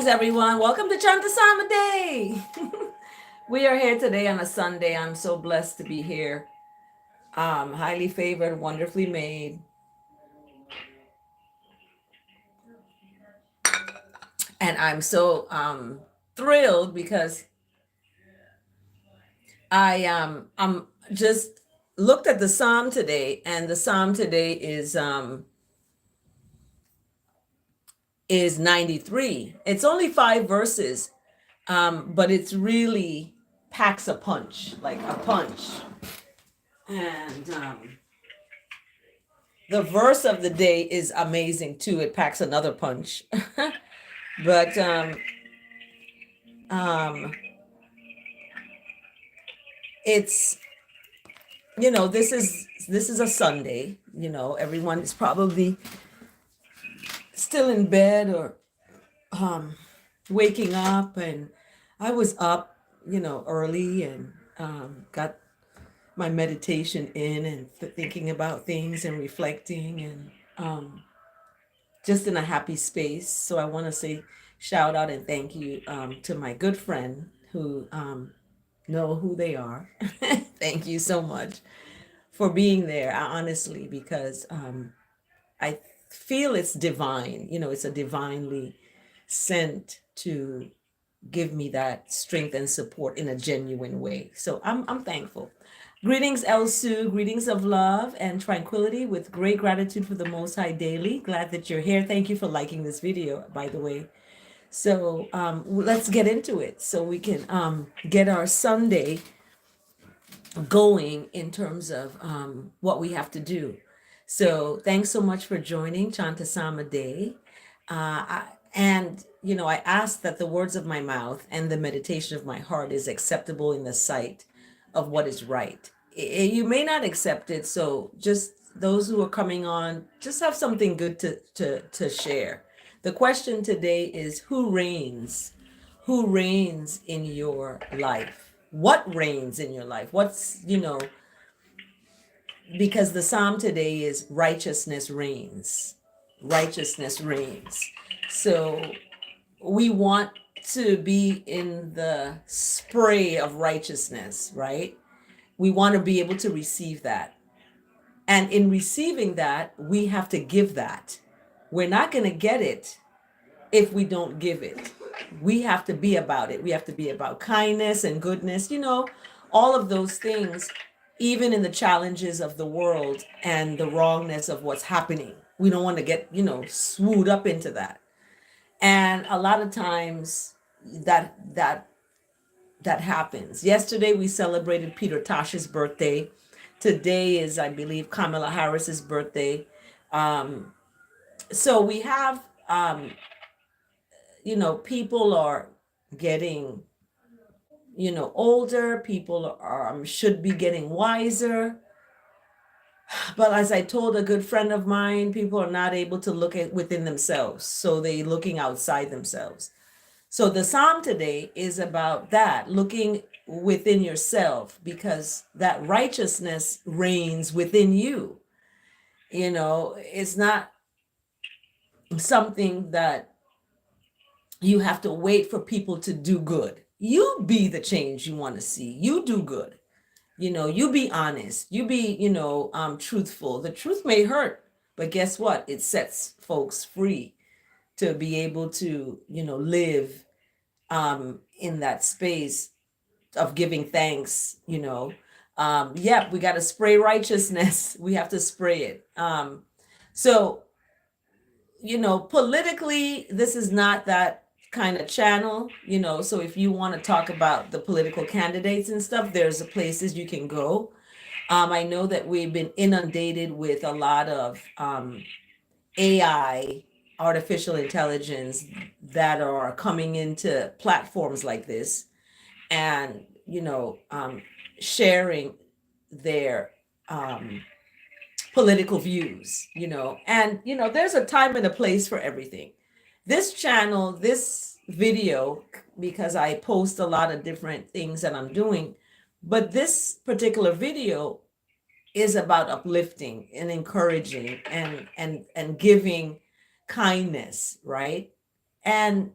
everyone. Welcome to Chant A Psalm A. We are here today on a Sunday. I'm so blessed to be here. Highly favored, wonderfully made. And I'm so thrilled because I'm just looked at the Psalm today, and the Psalm today is 93. It's only 5 verses, but it's really packs a punch, like a punch. And the verse of the day is amazing too. It packs another punch. But um, it's this is a Sunday. Everyone is probably still in bed or um, waking up, and I was up, early and got my meditation in and thinking about things and reflecting and just in a happy space. So I want to say shout out and thank you to my good friend who know who they are. Thank you so much for being there, honestly, because I feel it's divine. It's a divinely sent to give me that strength and support in a genuine way. So I'm thankful. Greetings, Elsu. Greetings of love and tranquility with great gratitude for the Most High daily. Glad that you're here. Thank you for liking this video, by the way. So let's get into it so we can get our Sunday going in terms of what we have to do. So thanks so much for joining Chant A Psalm A. I ask that the words of my mouth and the meditation of my heart is acceptable in the sight of what is right. You may not accept it, so just those who are coming on, just have something good to share. The question today is, who reigns? Who reigns in your life? What reigns in your life? Because the psalm today is righteousness reigns. Righteousness reigns. So we want to be in the spray of righteousness, right? We want to be able to receive that. And in receiving that, we have to give that. We're not going to get it if we don't give it. We have to be about it. We have to be about kindness and goodness, all of those things, even in the challenges of the world and the wrongness of what's happening. We don't want to get, swooped up into that. And a lot of times that happens. Yesterday we celebrated Peter Tosh's birthday. Today is, I believe, Kamala Harris's birthday. So we have, people are getting, older. People are should be getting wiser. But as I told a good friend of mine, people are not able to look at within themselves. So they're looking outside themselves. So the psalm today is about that, looking within yourself, because that righteousness reigns within you. It's not something that you have to wait for people to do good. You be the change you want to see. You do good. You be honest. You be, truthful. The truth may hurt, but guess what? It sets folks free to be able to, live in that space of giving thanks. We got to spray righteousness. We have to spray it. So politically, this is not that kind of channel, so if you want to talk about the political candidates and stuff, there's places you can go. I know that we've been inundated with a lot of AI, artificial intelligence, that are coming into platforms like this and sharing their political views, and there's a time and a place for everything. This channel, this video, because I post a lot of different things that I'm doing, but this particular video is about uplifting and encouraging and giving kindness, right? And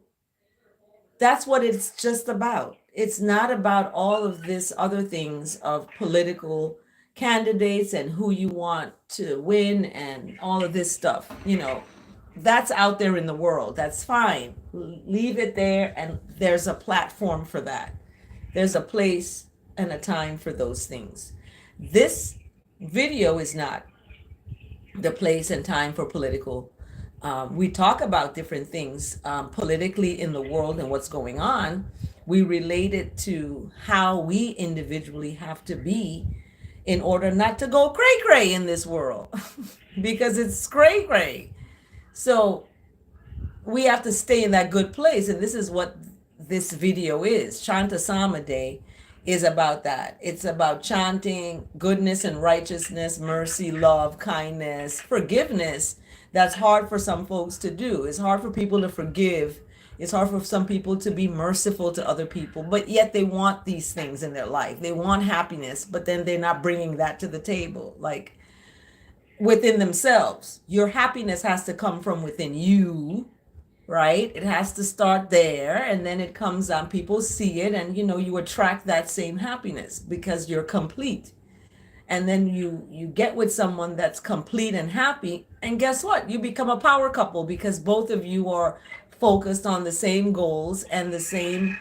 That's what it's just about. It's not about all of this other things of political candidates and who you want to win and all of this stuff. That's out there in the world. That's fine. Leave it there, and there's a platform for that. There's a place and a time for those things. This video is not the place and time for political. We talk about different things politically in the world and what's going on. We relate it to how we individually have to be in order not to go cray cray in this world because it's cray cray. So we have to stay in that good place. And this is what this video is. Chant A Psalm A Day is about that. It's about chanting goodness and righteousness, mercy, love, kindness, forgiveness. That's hard for some folks to do. It's hard for people to forgive. It's hard for some people to be merciful to other people, but yet they want these things in their life. They want happiness, but then they're not bringing that to the table. Like within themselves, your happiness has to come from within you, right? It has to start there, and then it comes on. People see it, and you attract that same happiness because you're complete. And then you get with someone that's complete and happy, and guess what? You become a power couple because both of you are focused on the same goals and the same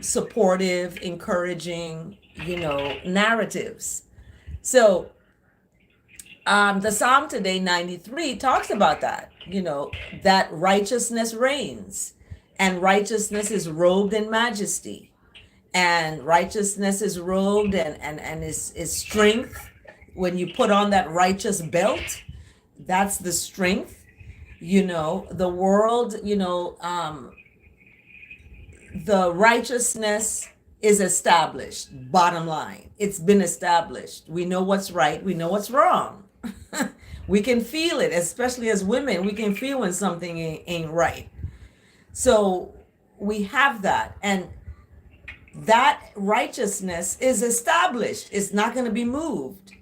supportive, encouraging, narratives. So the Psalm today, 93, talks about that, that righteousness reigns, and righteousness is robed in majesty, and righteousness is robed and is strength. When you put on that righteous belt, that's the strength. The world, the righteousness is established. Bottom line, it's been established. We know what's right, we know what's wrong. We can feel it, especially as women. We can feel when something ain't right. So we have that, and that righteousness is established. It's not going to be moved.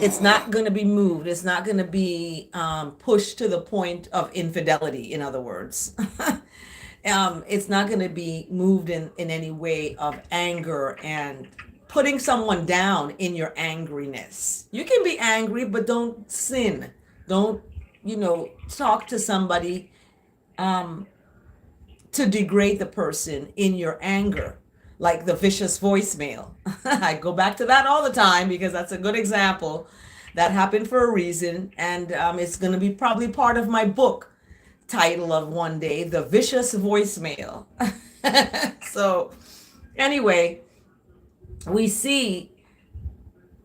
It's not going to be moved. It's not going to be pushed to the point of infidelity, in other words. It's not going to be moved in any way of anger and putting someone down in your angriness. You can be angry, but don't sin. Don't, talk to somebody to degrade the person in your anger, like the vicious voicemail. I go back to that all the time because that's a good example. That happened for a reason, and it's going to be probably part of my book title of one day, The Vicious Voicemail. So anyway, we see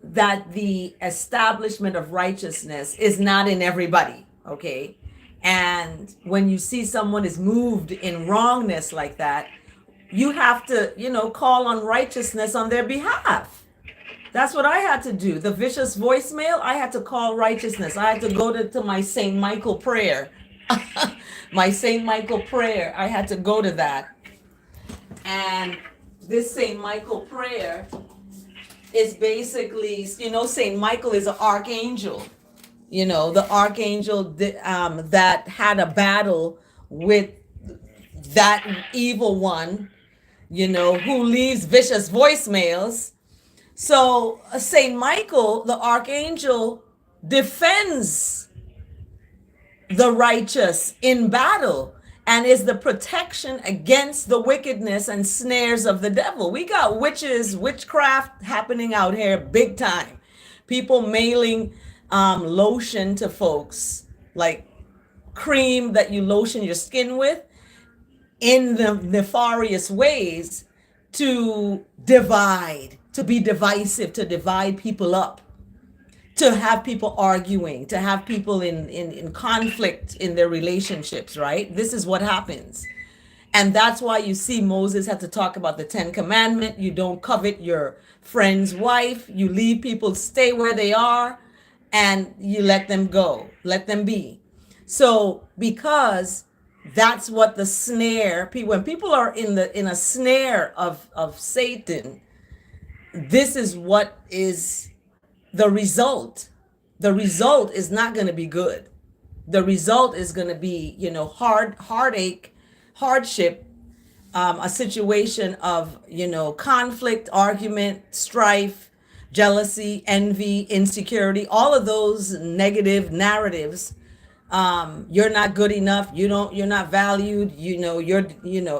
that the establishment of righteousness is not in everybody, okay? And when you see someone is moved in wrongness like that, you have to, call on righteousness on their behalf. That's what I had to do. The vicious voicemail, I had to call righteousness. I had to go to my St. Michael prayer. My St. Michael prayer, I had to go to that. And this St. Michael prayer is basically, St. Michael is an archangel. The archangel that had a battle with that evil one, who leaves vicious voicemails. So St. Michael, the archangel, defends the righteous in battle and is the protection against the wickedness and snares of the devil. We got witchcraft happening out here big time. People mailing lotion to folks, like cream that you lotion your skin with, in the nefarious ways to divide, to be divisive, to divide people up, to have people arguing, to have people in conflict in their relationships, right? This is what happens. And that's why you see Moses had to talk about the 10 Commandments. You don't covet your friend's wife. You leave people stay where they are, and you let them go, let them be. So because that's what the snare, when people are in a snare of Satan, this is what is the result. The result is not going to be good. the result is going to be, heartache, hardship, a situation of, conflict, argument, strife, jealousy, envy, insecurity, all of those negative narratives. You're not good enough. You're not valued. You're,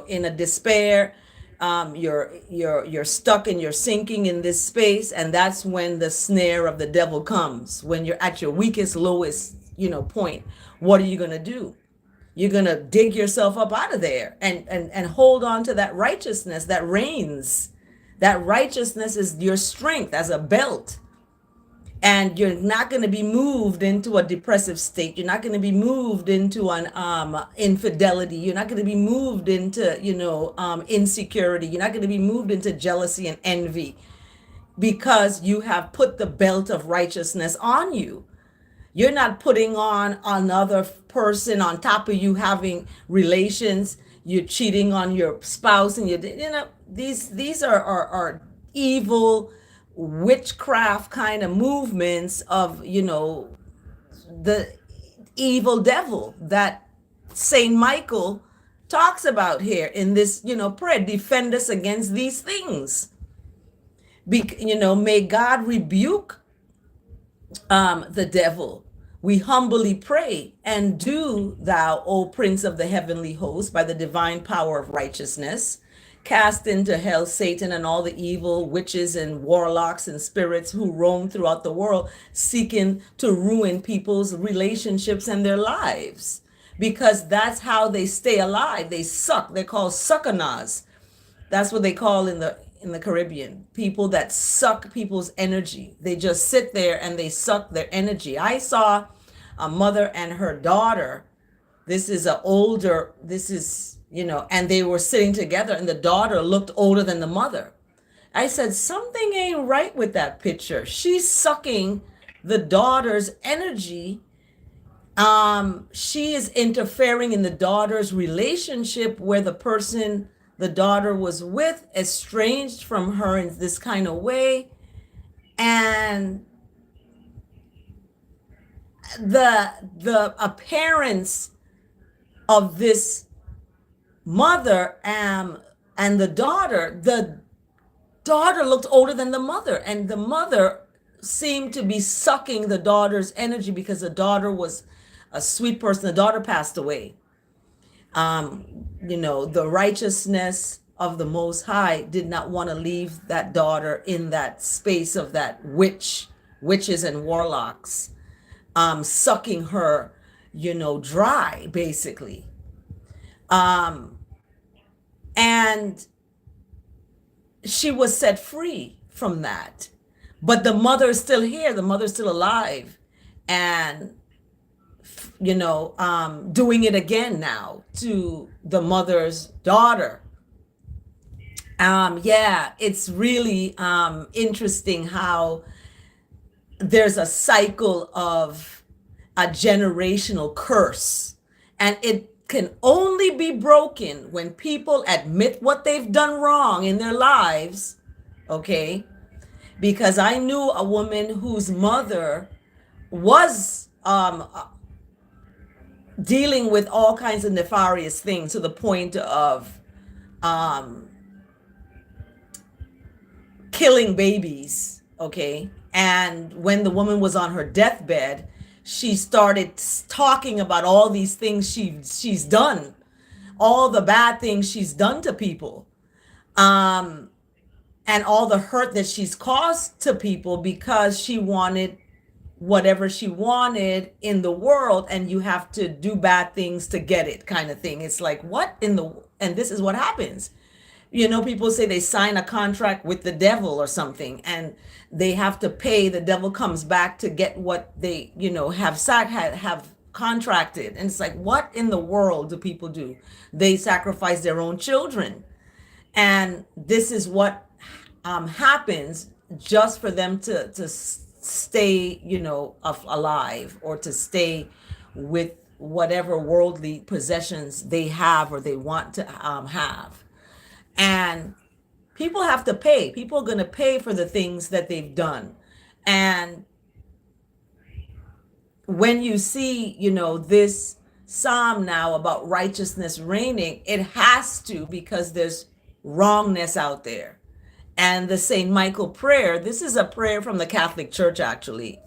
in a despair. You're stuck and you're sinking in this space. And that's when the snare of the devil comes, when you're at your weakest, lowest, point. What are you going to do? You're going to dig yourself up out of there and hold on to that righteousness that reigns. That righteousness is your strength as a belt. And you're not going to be moved into a depressive state. You're not going to be moved into an infidelity. You're not going to be moved into, insecurity. You're not going to be moved into jealousy and envy, because you have put the belt of righteousness on you. You're not putting on another person on top of you having relations. You're cheating on your spouse, and these are evil witchcraft kind of movements of, the evil devil that Saint Michael talks about here in this, prayer. Defend us against these things. May God rebuke the devil. We humbly pray, and do thou, O Prince of the heavenly host, by the divine power of righteousness, cast into hell Satan and all the evil witches and warlocks and spirits who roam throughout the world, seeking to ruin people's relationships and their lives, because that's how they stay alive. They suck. They're called succanas. That's what they call in the Caribbean, people that suck people's energy. They just sit there and they suck their energy. I saw a mother and her daughter. This is and they were sitting together, and the daughter looked older than the mother. I said, something ain't right with that picture. She's sucking the daughter's energy. She is interfering in the daughter's relationship, where the person the daughter was with estranged from her in this kind of way. And the appearance of this mother and the daughter looked older than the mother, and the mother seemed to be sucking the daughter's energy, because the daughter was a sweet person. The daughter passed away. The righteousness of the Most High did not want to leave that daughter in that space of that witches and warlocks, sucking her, dry, basically. And she was set free from that. But the mother is still here. The mother is still alive. And doing it again now to the mother's daughter. It's really interesting how there's a cycle of a generational curse, and it can only be broken when people admit what they've done wrong in their lives. Okay, because I knew a woman whose mother was dealing with all kinds of nefarious things, to the point of killing babies. Okay, and when the woman was on her deathbed, she started talking about all these things she's done, all the bad things she's done to people, and all the hurt that she's caused to people, because she wanted whatever she wanted in the world, and you have to do bad things to get it, kind of thing. It's like, and this is what happens. People say they sign a contract with the devil or something, and they have to pay. The devil comes back to get what they, have contracted. And it's like, what in the world do people do? They sacrifice their own children. And this is what happens, just for them to stay, alive, or to stay with whatever worldly possessions they have or they want to have. And people have to pay. People are going to pay for the things that they've done. And when you see, this psalm now about righteousness reigning, it has to, because there's wrongness out there. And the St. Michael prayer, this is a prayer from the Catholic Church, actually.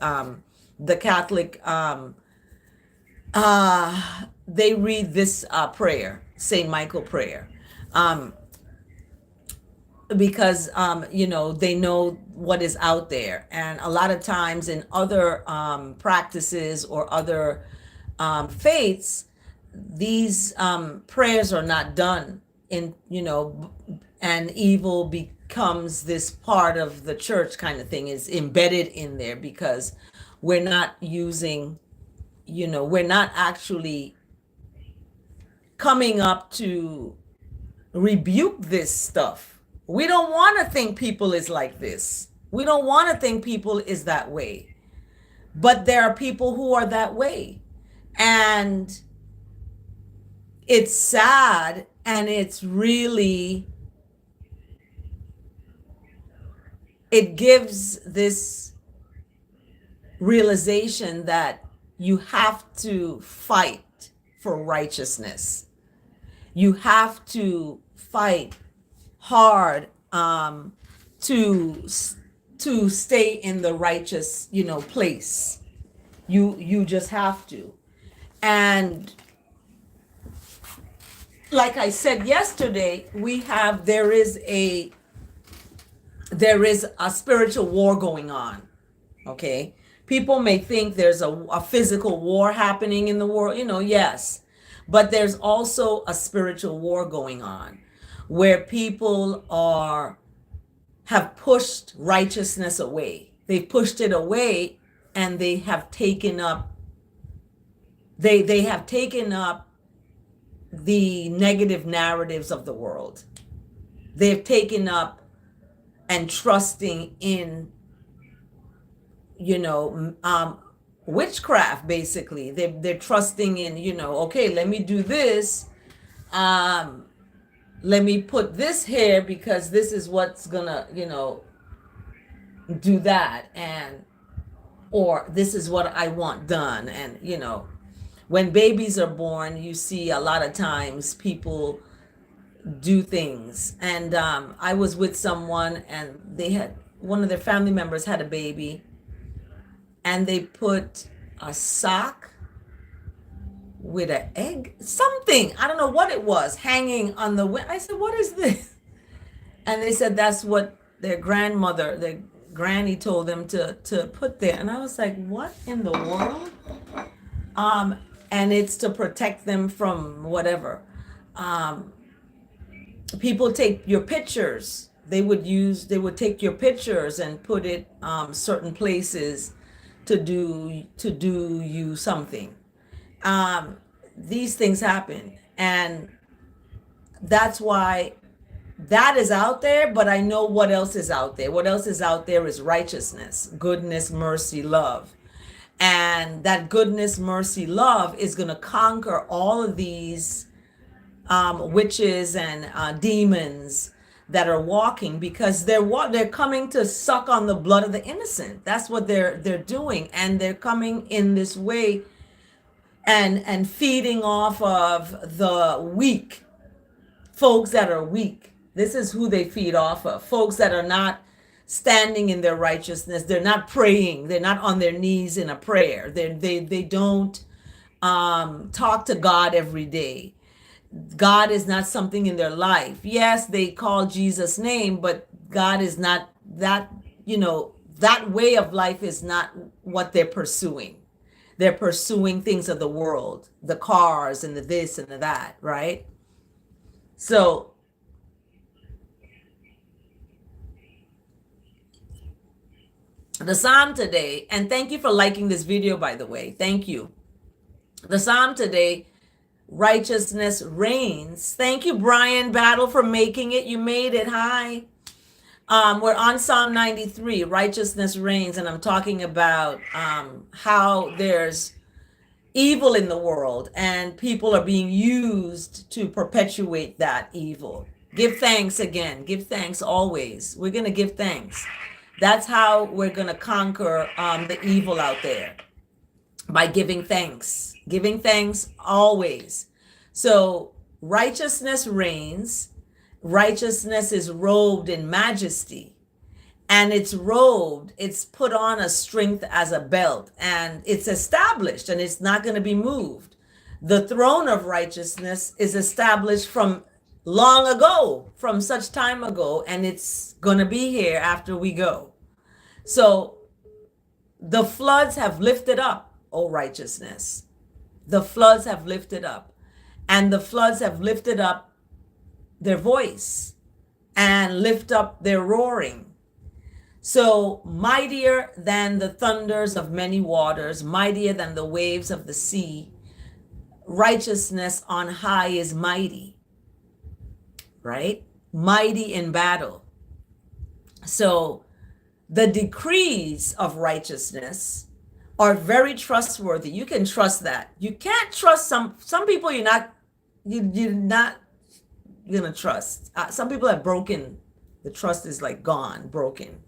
The Catholic, they read this prayer, St. Michael prayer, because, they know what is out there. And a lot of times in other practices or other faiths, these prayers are not done in, and evil becomes this part of the church kind of thing, is embedded in there, because we're not using, we're not actually coming up to rebuke this stuff. We don't want to think people is like this. We don't want to think people is that way. But there are people who are that way. And it's sad, and it's really, it gives this realization that you have to fight for righteousness. You have to fight hard to stay in the righteous, place. You just have to. And like I said yesterday, there is a spiritual war going on. Okay, people may think there's a physical war happening in the world, yes, but there's also a spiritual war going on, where people have pushed righteousness away. They pushed it away, and they have taken up they have taken up the negative narratives of the world. They've taken up and trusting in, witchcraft, basically. They're trusting in, okay, let me do this. Let me put this here because this is what's gonna, do that, or this is what I want done. And, when babies are born, you see a lot of times people do things. And I was with someone, and one of their family members had a baby, and they put a sock with an egg, something, I don't know what it was, hanging on the window. I said, what is this? And they said that's what their granny told them to put there. And I was like, what in the world? And it's to protect them from whatever. People take your pictures. They would take your pictures and put it certain places to do you something. These things happen, and that's why that is out there. But I know what else is out there. What else is out there is righteousness, goodness, mercy, love. And that goodness, mercy, love is going to conquer all of these witches and demons that are walking, because they're coming to suck on the blood of the innocent. That's what they're doing, and they're coming in this way and feeding off of the weak, folks that are weak. This is who they feed off of, folks that are not standing in their righteousness. They're not praying. They're not on their knees in a prayer. They don't talk to God every day. God is not something in their life. Yes, they call Jesus' name, but God is not that, that way of life is not what they're pursuing. They're pursuing things of the world, the cars and the this and the that, right? So the Psalm today, and thank you for liking this video, by the way. Thank you. The Psalm today, righteousness reigns. Thank you, Brian Battle, for making it. You made it. Hi. We're on Psalm 93, righteousness reigns, and I'm talking about how there's evil in the world and people are being used to perpetuate that evil. Give thanks again. Give thanks always. We're going to give thanks. That's how we're going to conquer the evil out there. by giving thanks always. So righteousness reigns, righteousness is robed in majesty, and it's put on a strength as a belt, and it's established, and it's not going to be moved. The throne of righteousness is established from long ago, from such time ago, and it's going to be here after we go. So the floods have lifted up, O righteousness. The floods have lifted up, and the floods have lifted up their voice and lift up their roaring. So mightier than the thunders of many waters, mightier than the waves of the sea, righteousness on high is mighty, right? Mighty in battle. So the decrees of righteousness are very trustworthy. You can trust that. You can't trust some people. You're not gonna trust. Some people have broken. The trust is like gone, broken.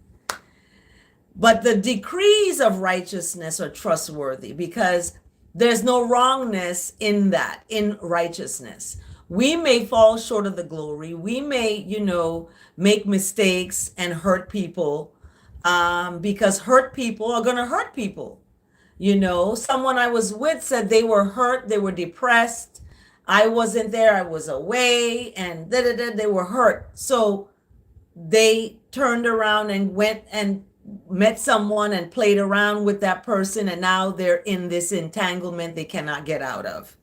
But the decrees of righteousness are trustworthy because there's no wrongness in that, in righteousness. We may fall short of the glory. We may, make mistakes and hurt people, because hurt people are going to hurt people. Someone I was with said they were hurt, they were depressed. I wasn't there, I was away, and they were hurt. So they turned around and went and met someone and played around with that person, and now they're in this entanglement they cannot get out of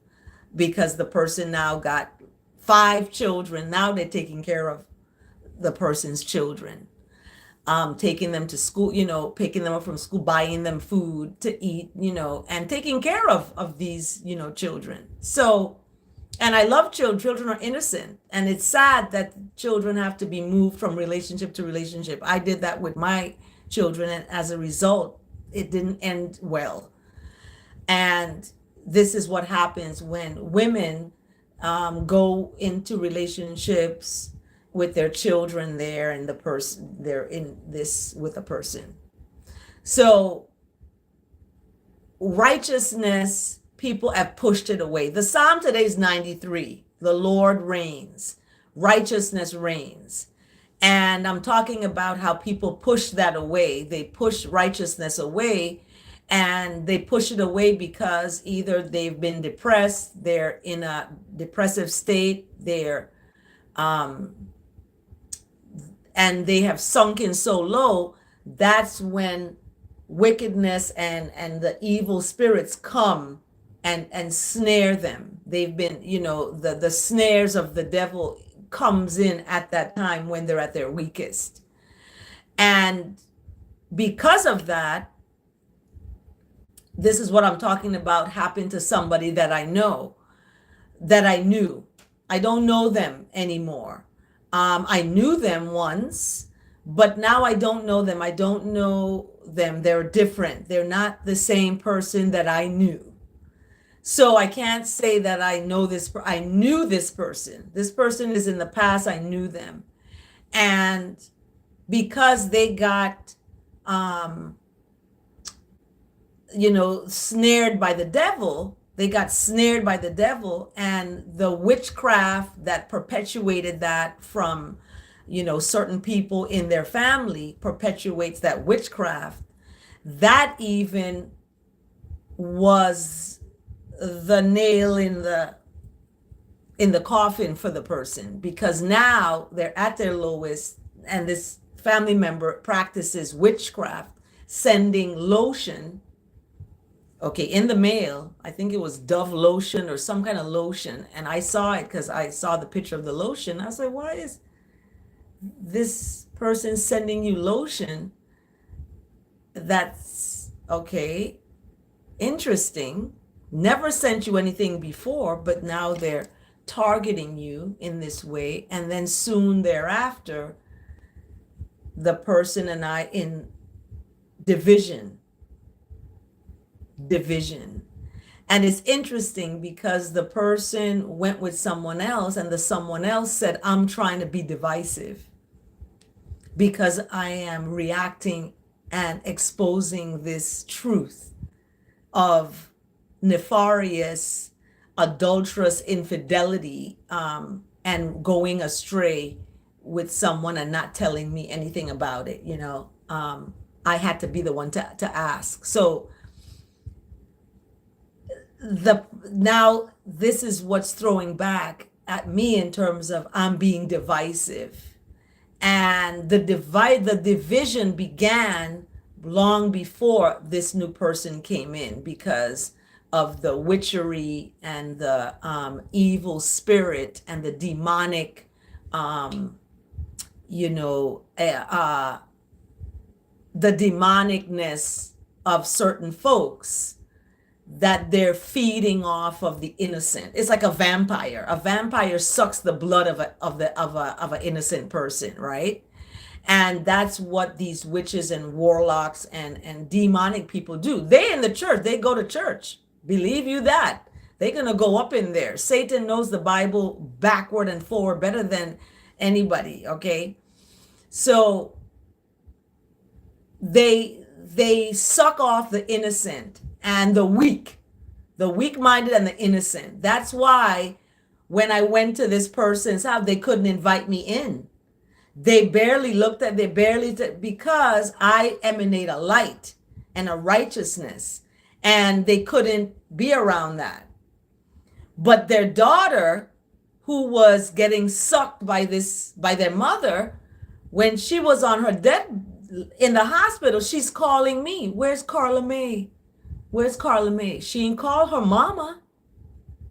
because the person now got 5 children. Now they're taking care of the person's children, taking them to school, picking them up from school, buying them food to eat, and taking care of these, children. So, and I love children. Children are innocent. And it's sad that children have to be moved from relationship to relationship. I did that with my children, and as a result, it didn't end well. And this is what happens when women go into relationships with their children there, and the person, they're in this with a person. So righteousness, people have pushed it away. The Psalm today is 93. The Lord reigns. Righteousness reigns. And I'm talking about how people push that away. They push righteousness away, and they push it away because either they've been depressed, they're in a depressive state, and they have sunk in so low. That's when wickedness and the evil spirits come and snare them. They've been, the snares of the devil comes in at that time when they're at their weakest. And because of that, this is what I'm talking about happened to somebody that I know, that I knew. I don't know them anymore. I knew them once, but now I don't know them. I don't know them. They're different. They're not the same person that I knew. So I can't say that I know this. I knew this person. This person is in the past. I knew them. And because they got, snared by the devil, and the witchcraft that perpetuated that from, certain people in their family perpetuates that witchcraft. That even was the nail in the coffin for the person, because now they're at their lowest, and this family member practices witchcraft, sending lotion, in the mail. I think it was Dove lotion or some kind of lotion, and I saw it because I saw the picture of the lotion. I was like, why is this person sending you lotion? That's okay, interesting. Never sent you anything before, but now they're targeting you in this way. And then soon thereafter, the person and I in division. And it's interesting because the person went with someone else, and the someone else said, I'm trying to be divisive because I am reacting and exposing this truth of nefarious, adulterous infidelity, and going astray with someone and not telling me anything about it, I had to be the one to ask. So now this is what's throwing back at me in terms of I'm being divisive. And the division began long before this new person came in because of the witchery and the evil spirit and the demonic, the demonicness of certain folks that they're feeding off of the innocent. It's like a vampire. A vampire sucks the blood of an innocent person, right? And that's what these witches and warlocks and demonic people do. They in the church, they go to church. Believe you that. They're gonna go up in there. Satan knows the Bible backward and forward better than anybody, okay? So they suck off the innocent and the weak-minded and the innocent. That's why when I went to this person's house, they couldn't invite me in. They barely because I emanate a light and a righteousness, and they couldn't be around that. But their daughter, who was getting sucked by their mother, when she was on her death in the hospital, she's calling me. Where's Carla May? Where's Carla May? She didn't call her mama.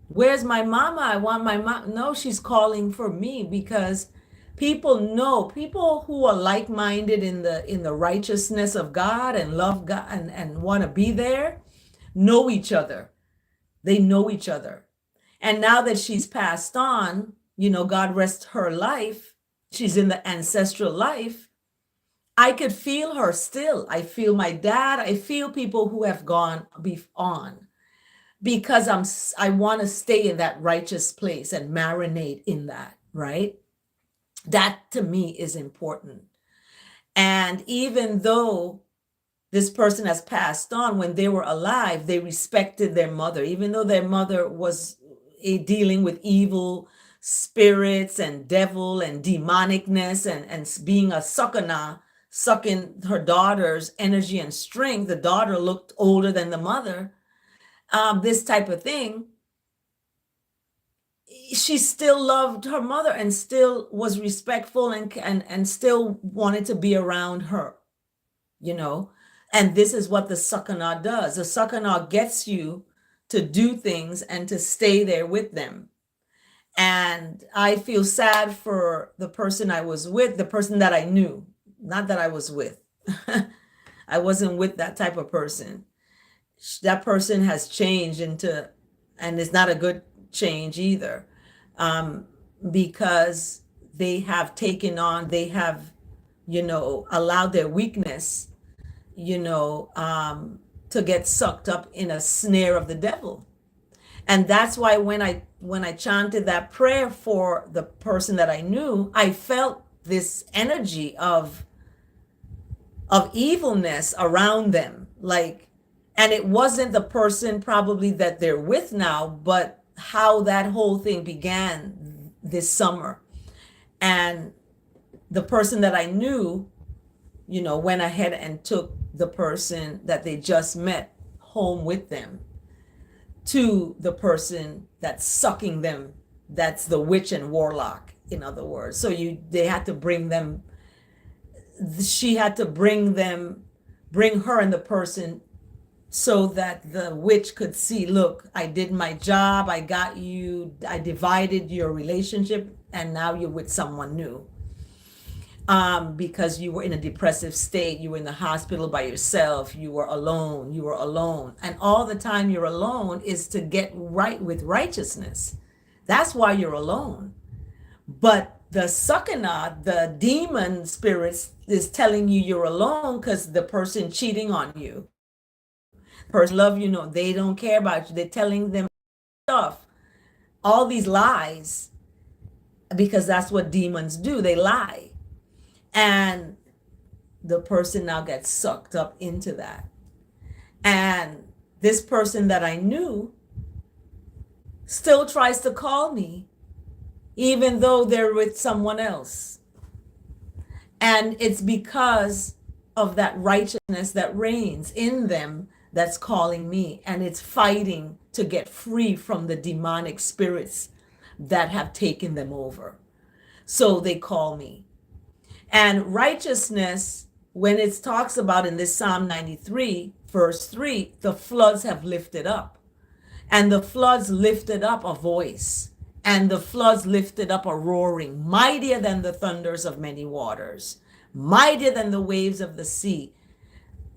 Where's my mama? I want my mom. No, she's calling for me because people who are like-minded in the righteousness of God and love God and want to be there, know each other. They know each other. And now that she's passed on, God rest her life, she's in the ancestral life, I could feel her still. I feel my dad. I feel people who have gone on because I want to stay in that righteous place and marinate in that, right? That to me is important. And even though this person has passed on, when they were alive, they respected their mother, even though their mother was dealing with evil spirits and devil and demonicness and being a sakana, sucking her daughter's energy and strength. The daughter looked older than the mother. This type of thing. She still loved her mother and still was respectful and still wanted to be around her, And this is what the sakana does. The sakana gets you to do things and to stay there with them. And I feel sad for the person I was with, the person that I knew, not that I was with. I wasn't with that type of person. That person has changed and it's not a good change either, because they have taken on, they have, allowed their weakness, to get sucked up in a snare of the devil. And that's why when I chanted that prayer for the person that I knew, I felt this energy of evilness around them. And it wasn't the person probably that they're with now, but how that whole thing began this summer. And the person that I knew, went ahead and took the person that they just met home with them to the person that's sucking them. That's the witch and warlock, in other words. So they had to bring them, she had to bring her and the person so that the witch could see, look, I did my job, I got you, I divided your relationship, and now you're with someone new. Because you were in a depressive state, you were in the hospital by yourself, you were alone. And all the time you're alone is to get right with righteousness. That's why you're alone. But the sakana, the demon spirits, is telling you you're alone because the person cheating on you, person love you, they don't care about you. They're telling them stuff, all these lies, because that's what demons do. They lie. And the person now gets sucked up into that. And this person that I knew still tries to call me, even though they're with someone else. And it's because of that righteousness that reigns in them that's calling me. And it's fighting to get free from the demonic spirits that have taken them over. So they call me. And righteousness, when it talks about in this Psalm 93, verse 3, the floods have lifted up. And the floods lifted up a voice. And the floods lifted up a roaring, mightier than the thunders of many waters, mightier than the waves of the sea.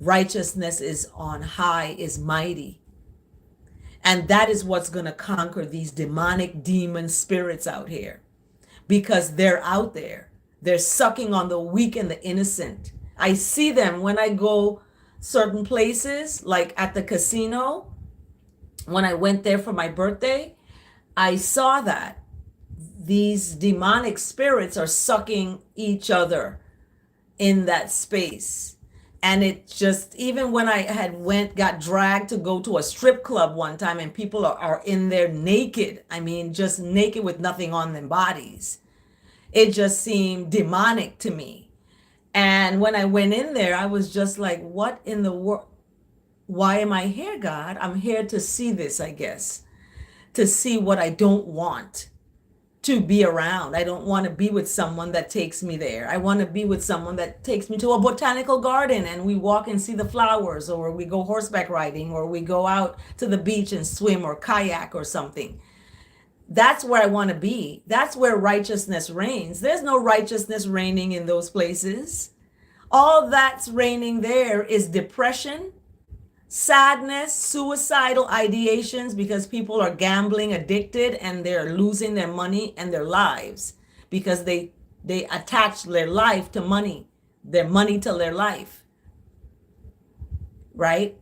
Righteousness is on high, is mighty. And that is what's going to conquer these demonic demon spirits out here, because they're out there. They're sucking on the weak and the innocent. I see them when I go certain places, like at the casino. When I went there for my birthday, I saw that these demonic spirits are sucking each other in that space. And it just, even when I got dragged to go to a strip club one time, and people are in there naked, I mean, just naked with nothing on their bodies. It just seemed demonic to me. And when I went in there, I was just like, what in the world? Why am I here, God? I'm here to see this, I guess, to see what I don't want to be around. I don't want to be with someone that takes me there. I want to be with someone that takes me to a botanical garden and we walk and see the flowers, or we go horseback riding, or we go out to the beach and swim or kayak or something. That's where I want to be. That's where righteousness reigns. There's no righteousness reigning in those places. All that's reigning there is depression, sadness, suicidal ideations, because people are gambling addicted and they're losing their money and their lives because they attach their life to money, their money to their life, right?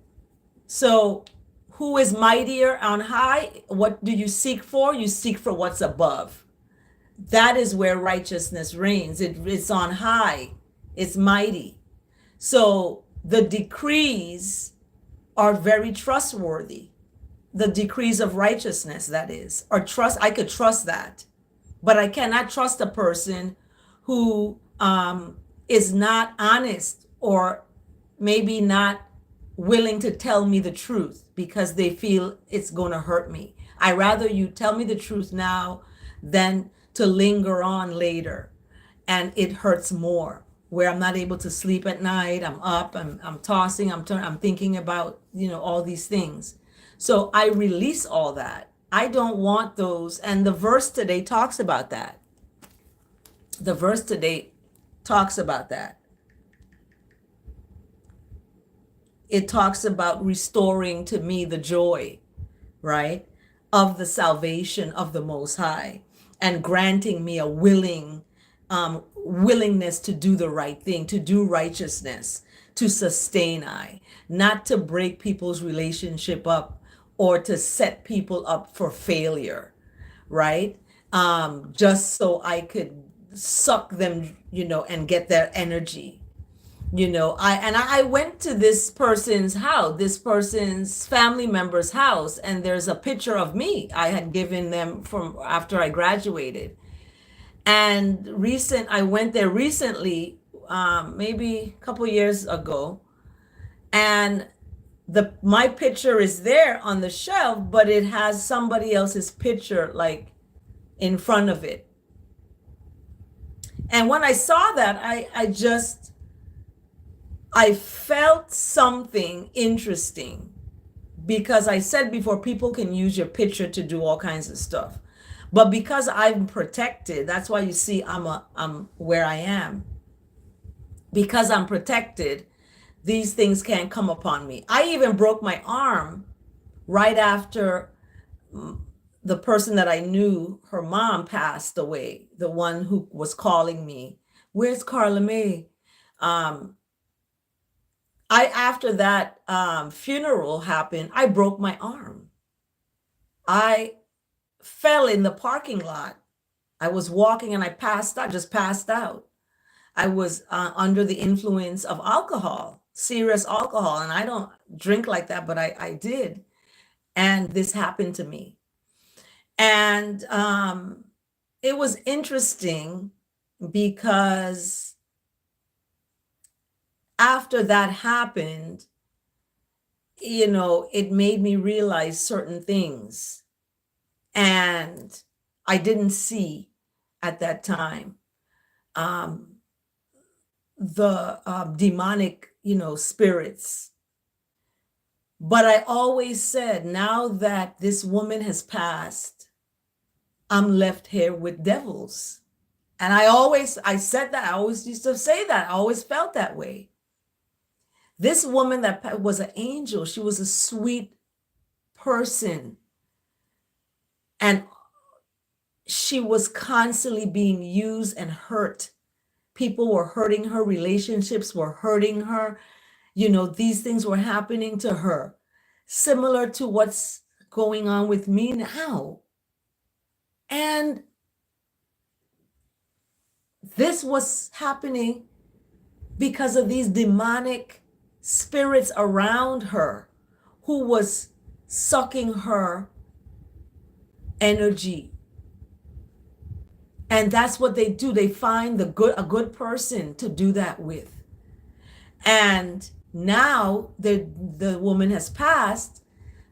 So who is mightier on high? What do you seek for? You seek for what's above. That is where righteousness reigns. It's on high. It's mighty. So the decrees are very trustworthy. The decrees of righteousness, that is, or trust. I could trust that, but I cannot trust a person who is not honest, or maybe not willing to tell me the truth because they feel it's going to hurt me. I rather you tell me the truth now than to linger on later, and it hurts more, where I'm not able to sleep at night. I'm up, I'm tossing, I'm thinking about, all these things. So I release all that. I don't want those. And the verse today talks about that. The verse today talks about that. It talks about restoring to me the joy, right, of the salvation of the Most High, and granting me a willingness to do the right thing, to do righteousness, to sustain not to break people's relationship up or to set people up for failure, right? Just so I could suck them, and get their energy. I went to this person's house, this person's family member's house, and there's a picture of me I had given them from after I graduated. And I went there recently, maybe a couple years ago, and my picture is there on the shelf, but it has somebody else's picture like in front of it. And when I saw that, I felt something interesting, because I said before, people can use your picture to do all kinds of stuff. But because I'm protected, that's why you see I'm where I am. Because I'm protected, these things can't come upon me. I even broke my arm right after the person that I knew, her mom passed away, the one who was calling me, "Where's Carla May?" After that funeral happened, I broke my arm. I fell in the parking lot. I was walking and I just passed out. I was under the influence of alcohol. serious alcohol, and I don't drink like that, but I did. And this happened to me. And it was interesting because after that happened, it made me realize certain things. And I didn't see at that time the demonic, spirits. But I always said, now that this woman has passed, I'm left here with devils. And I said that, I always used to say that, I always felt that way. This woman that was an angel, she was a sweet person. And she was constantly being used and hurt. People were hurting her, relationships were hurting her. These things were happening to her, similar to what's going on with me now. And this was happening because of these demonic spirits around her who was sucking her energy. And that's what they do. They find a good person to do that with. And now the woman has passed.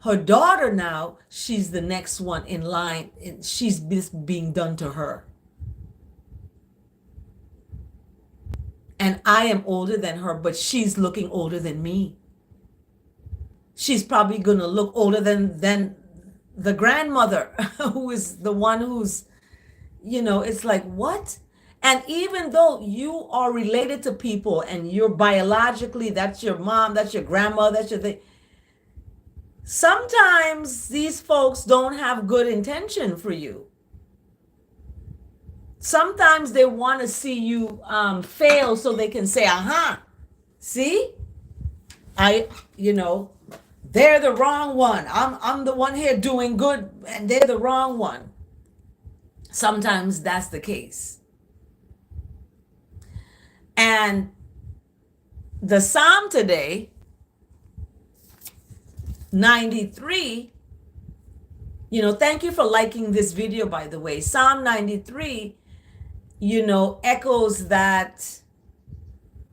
Her daughter now, she's the next one in line. She's being done to her. And I am older than her, but she's looking older than me. She's probably going to look older than the grandmother, who is the one who's, it's like, what? And even though you are related to people and you're biologically, that's your mom, that's your grandma, that's your thing, sometimes these folks don't have good intention for you. Sometimes they want to see you fail so they can say, see, they're the wrong one. I'm the one here doing good and they're the wrong one. Sometimes that's the case. And the Psalm today, 93, thank you for liking this video, by the way. Psalm 93, echoes that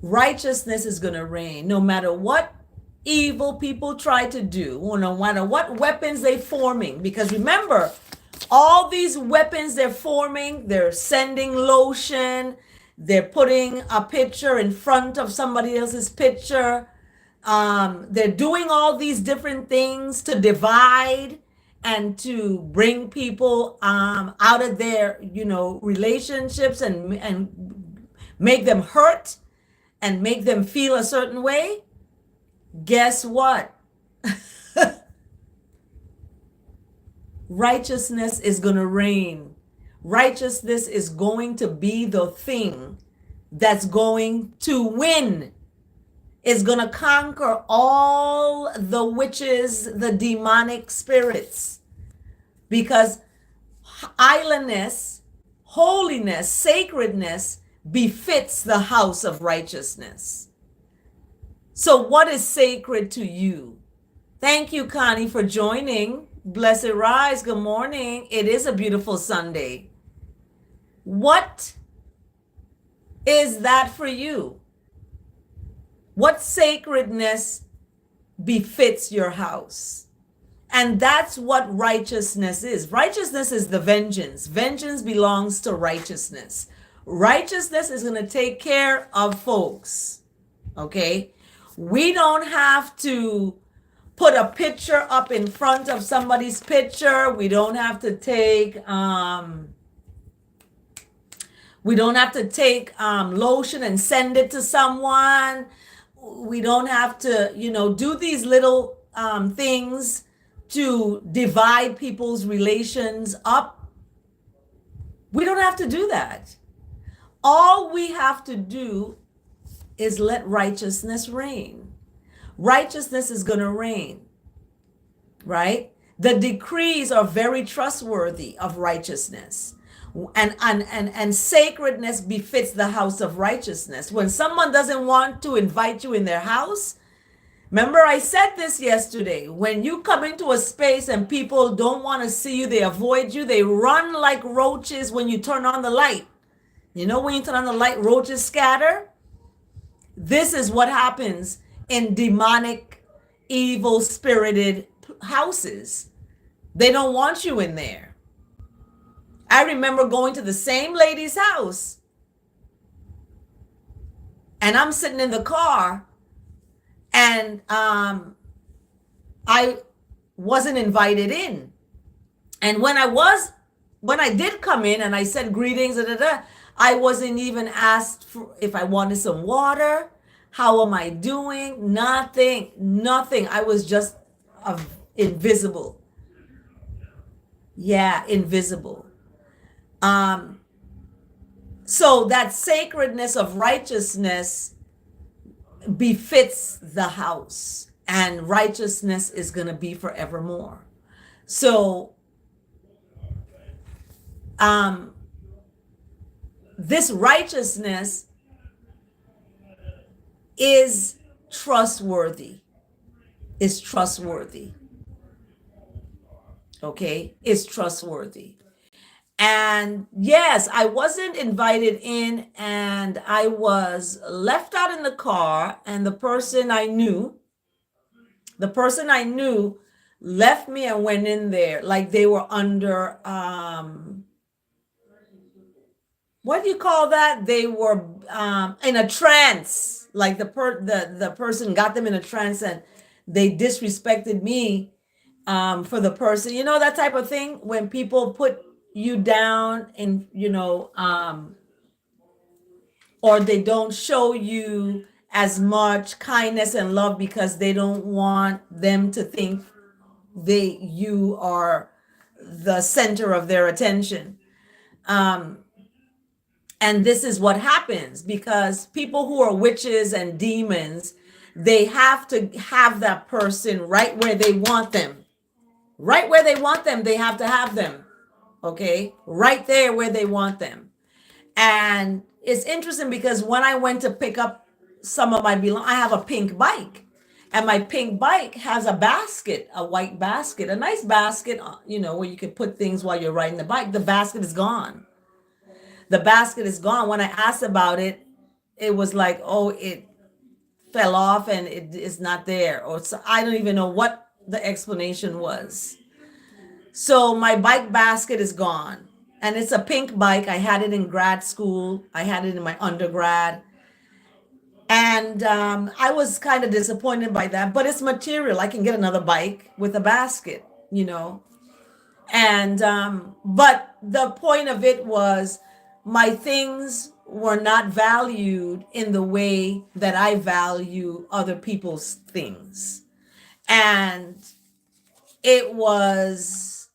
righteousness is going to reign no matter what evil people try to do, no matter what weapons they're forming. Because remember, all these weapons they're forming, they're sending lotion, they're putting a picture in front of somebody else's picture. They're doing all these different things to divide and to bring people out of their, relationships and make them hurt and make them feel a certain way. Guess what? Righteousness is going to reign. Righteousness is going to be the thing that's going to win. Is going to conquer all the witches, the demonic spirits. Because idleness, holiness, sacredness befits the house of righteousness. So what is sacred to you? Thank you, Connie, for joining. Blessed rise. Good morning. It is a beautiful Sunday. What is that for you? What sacredness befits your house? And that's what righteousness is. Righteousness is the vengeance. Vengeance belongs to righteousness. Righteousness is going to take care of folks. Okay? We don't have to put a picture up in front of somebody's picture. We don't have to take lotion and send it to someone. We don't have to, do these little things to divide people's relations up. We don't have to do that. All we have to do is let righteousness reign. Righteousness is going to reign, right? The decrees are very trustworthy of righteousness. And sacredness befits the house of righteousness. When someone doesn't want to invite you in their house, remember I said this yesterday, when you come into a space and people don't want to see you, they avoid you, they run like roaches when you turn on the light. You know, when you turn on the light, roaches scatter. This is what happens in demonic, evil spirited houses. They don't want you in there. I remember going to the same lady's house, and I'm sitting in the car, and I wasn't invited in. And when I did come in and I said greetings, I wasn't even asked if I wanted some water. How am I doing? Nothing. I was just invisible. Yeah, invisible. So that sacredness of righteousness befits the house, and righteousness is going to be forevermore. So this righteousness is trustworthy. Okay, it's trustworthy. And yes, I wasn't invited in, and I was left out in the car, and the person I knew left me and went in there like they were under what do you call that? They were in a trance. Like the person got them in a trance, and they disrespected me for the person. You know, that type of thing when people put you down, and or they don't show you as much kindness and love because they don't want them to think you are the center of their attention. And this is what happens because people who are witches and demons, they have to have that person right where they want them. Right where they want them, they have to have them. Okay? Right there where they want them. And it's interesting because when I went to pick up some of my belongings, I have a pink bike. And my pink bike has a basket, a white basket, a nice basket, where you can put things while you're riding the bike. The basket is gone. When I asked about it, it was like, oh, it fell off and it is not there. Or so I don't even know what the explanation was. So my bike basket is gone. And it's a pink bike. I had it in grad school. I had it in my undergrad. And I was kind of disappointed by that. But it's material. I can get another bike with a basket, And but the point of it was my things were not valued in the way that I value other people's things. And it was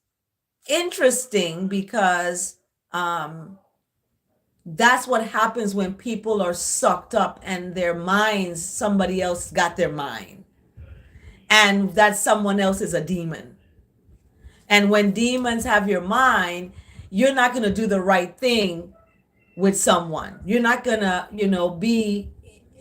interesting because that's what happens when people are sucked up and their minds, somebody else got their mind. And that someone else is a demon. And when demons have your mind, you're not going to do the right thing with someone. You're not going to, be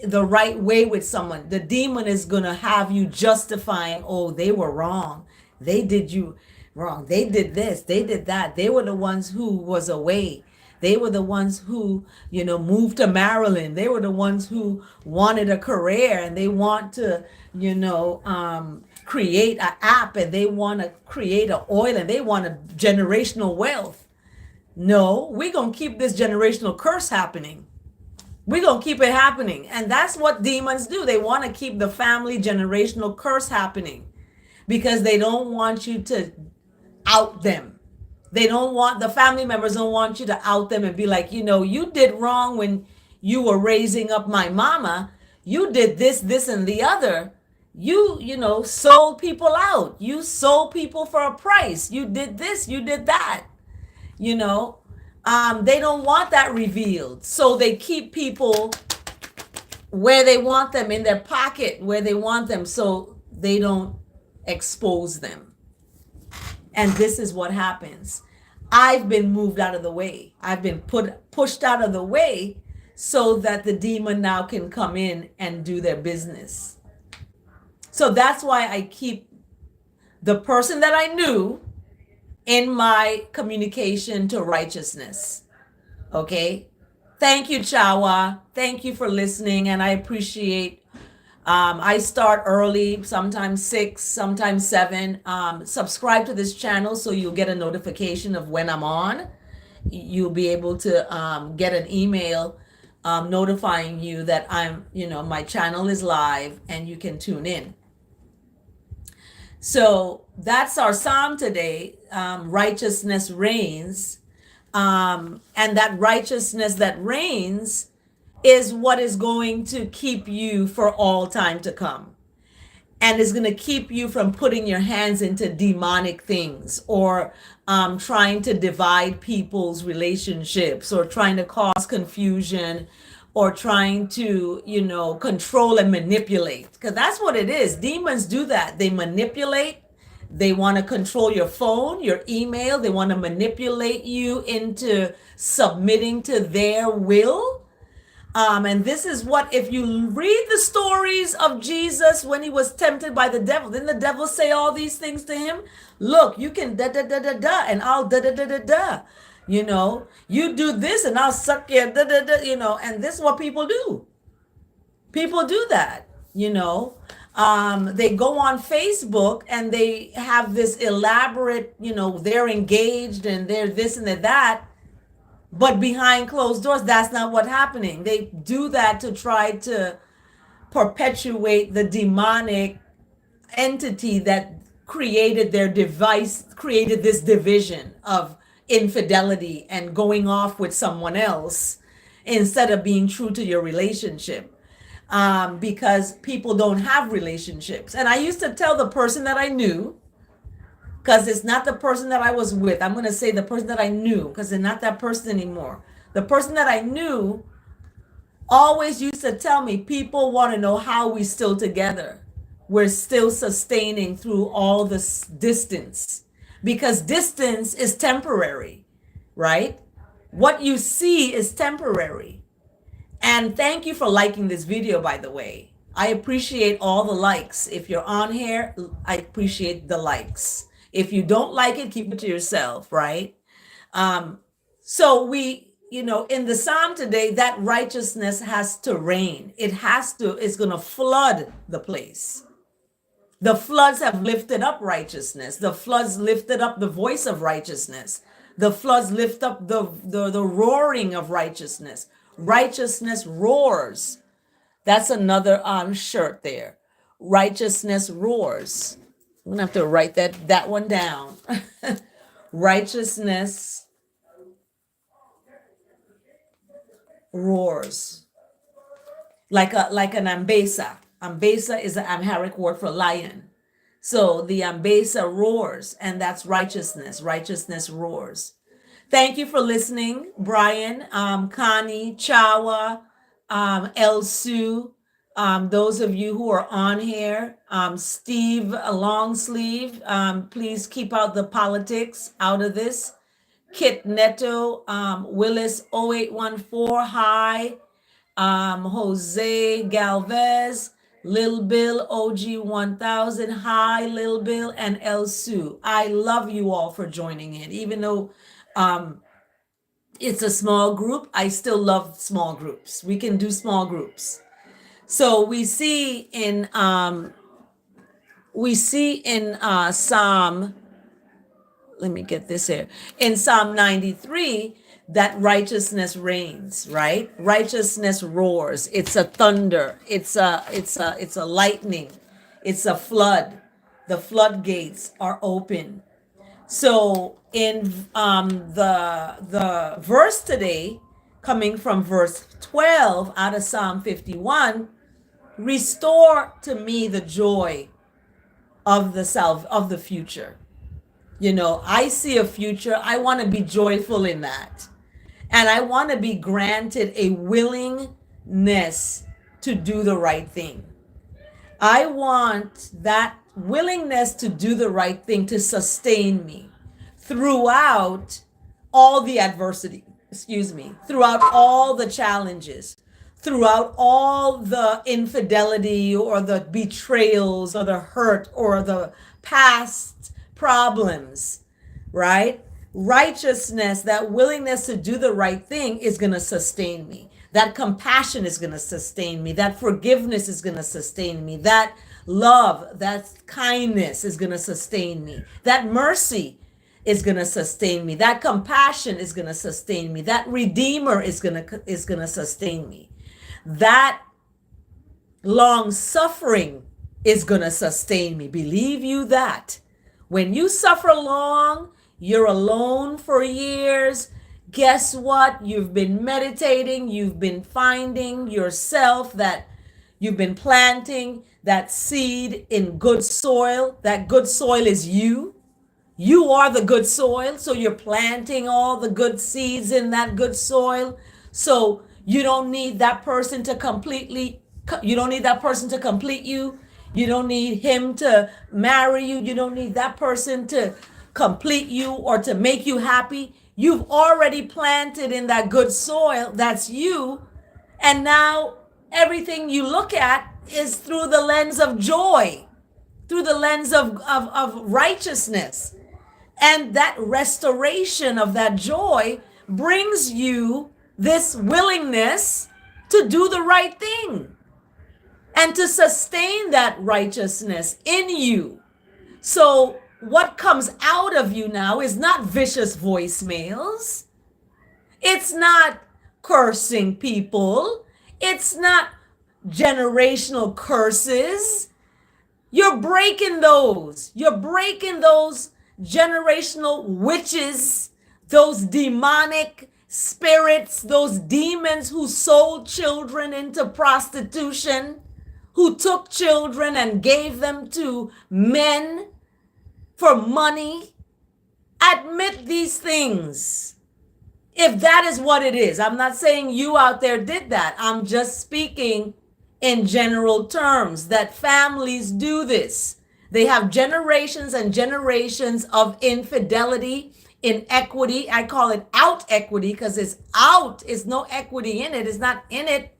the right way with someone. The demon is going to have you justifying, oh, they were wrong. They did you wrong. They did this. They did that. They were the ones who was away. They were the ones who, moved to Maryland. They were the ones who wanted a career and they want to, create an app and they want to create an oil and they want a generational wealth. No, we're going to keep this generational curse happening. We're going to keep it happening. And that's what demons do. They want to keep the family generational curse happening because they don't want you to out them. The family members don't want you to out them and be like, you did wrong when you were raising up my mama. You did this, and the other. You sold people out. You sold people for a price. You did this, you did that. They don't want that revealed. So they keep people where they want them, in their pocket, where they want them, so they don't expose them. And this is what happens. I've been moved out of the way. I've been pushed out of the way so that the demon now can come in and do their business. So that's why I keep the person that I knew in my communication to righteousness. Okay. Thank you, Chawa. Thank you for listening. And I appreciate, I start early, sometimes 6, sometimes 7. Subscribe to this channel so you'll get a notification of when I'm on. You'll be able to get an email notifying you that my channel is live and you can tune in. So that's our psalm today. Righteousness reigns. And that righteousness that reigns is what is going to keep you for all time to come. And is going to keep you from putting your hands into demonic things or trying to divide people's relationships or trying to cause confusion or trying to, control and manipulate. Because that's what it is. Demons do that. They manipulate. They want to control your phone, your email. They want to manipulate you into submitting to their will. And this is what, if you read the stories of Jesus when he was tempted by the devil, didn't the devil say all these things to him? Look, you can da da da da da, and I'll da da da da da. You do this and I'll suck your da da da, and this is what people do. People do that, They go on Facebook and they have this elaborate, they're engaged and they're this and they're that. But behind closed doors, that's not what's happening. They do that to try to perpetuate the demonic entity that created created this division of infidelity and going off with someone else instead of being true to your relationship. Because people don't have relationships. And I used to tell the person that I knew, because it's not the person that I was with. I'm going to say the person that I knew, because they're not that person anymore. The person that I knew always used to tell me, people want to know how we still together. We're still sustaining through all this distance, because distance is temporary, right? What you see is temporary. And thank you for liking this video, by the way. I appreciate all the likes. If you're on here, I appreciate the likes. If you don't like it, keep it to yourself, right? So we, in the psalm today, that righteousness has to reign. It's going to flood the place. The floods have lifted up righteousness. The floods lifted up the voice of righteousness. The floods lift up the roaring of righteousness. Righteousness roars. That's another shirt there. Righteousness roars. I'm going to have to write that one down. Righteousness roars. Like an ambesa. Ambesa is an Amharic word for lion. So the ambesa roars, and that's righteousness. Righteousness roars. Thank you for listening, Brian, Connie, Chawa, El Sue. Those of you who are on here, Steve Longsleeve, please keep out the politics out of this. Kit Neto, Willis 0814, hi. Jose Galvez, Lil Bill OG 1000, hi Lil Bill, and El Sue. I love you all for joining in, even though it's a small group. I still love small groups. We can do small groups. So we see in Psalm, let me get this here, in Psalm 93, that righteousness reigns, right? Righteousness roars. It's a thunder. It's a lightning. It's a flood. The floodgates are open. So in the verse today, coming from verse 12 out of Psalm 51, restore to me the joy of the future. I see a future. I want to be joyful in that. And I want to be granted a willingness to do the right thing. I want that willingness to do the right thing to sustain me throughout all the adversity, throughout all the challenges, throughout all the infidelity or the betrayals or the hurt or the past problems, right? Righteousness, that willingness to do the right thing is going to sustain me. That compassion is going to sustain me. That forgiveness is going to sustain me. That love, that kindness is going to sustain me. That mercy is going to sustain me. That compassion is going to sustain me. That redeemer is going to sustain me. That long suffering is going to sustain me. Believe you that. When you suffer long, you're alone for years. Guess what? You've been meditating. You've been finding yourself, that you've been planting that seed in good soil. That good soil is you. You are the good soil. So you're planting all the good seeds in that good soil. So you don't need that person to complete you. You don't need him to marry you. You don't need that person to complete you or to make you happy. You've already planted in that good soil. That's you. And now everything you look at is through the lens of joy, through the lens of righteousness. And that restoration of that joy brings you this willingness to do the right thing and to sustain that righteousness in you. So what comes out of you now is not vicious voicemails. It's not cursing people. It's not generational curses. You're breaking those. You're breaking those generational witches, those demonic spirits, those demons who sold children into prostitution, who took children and gave them to men for money. Admit these things. If that is what it is, I'm not saying you out there did that. I'm just speaking in general terms that families do this. They have generations and generations of infidelity, inequity. I call it out equity because it's out. It's no equity in it. It's not in it.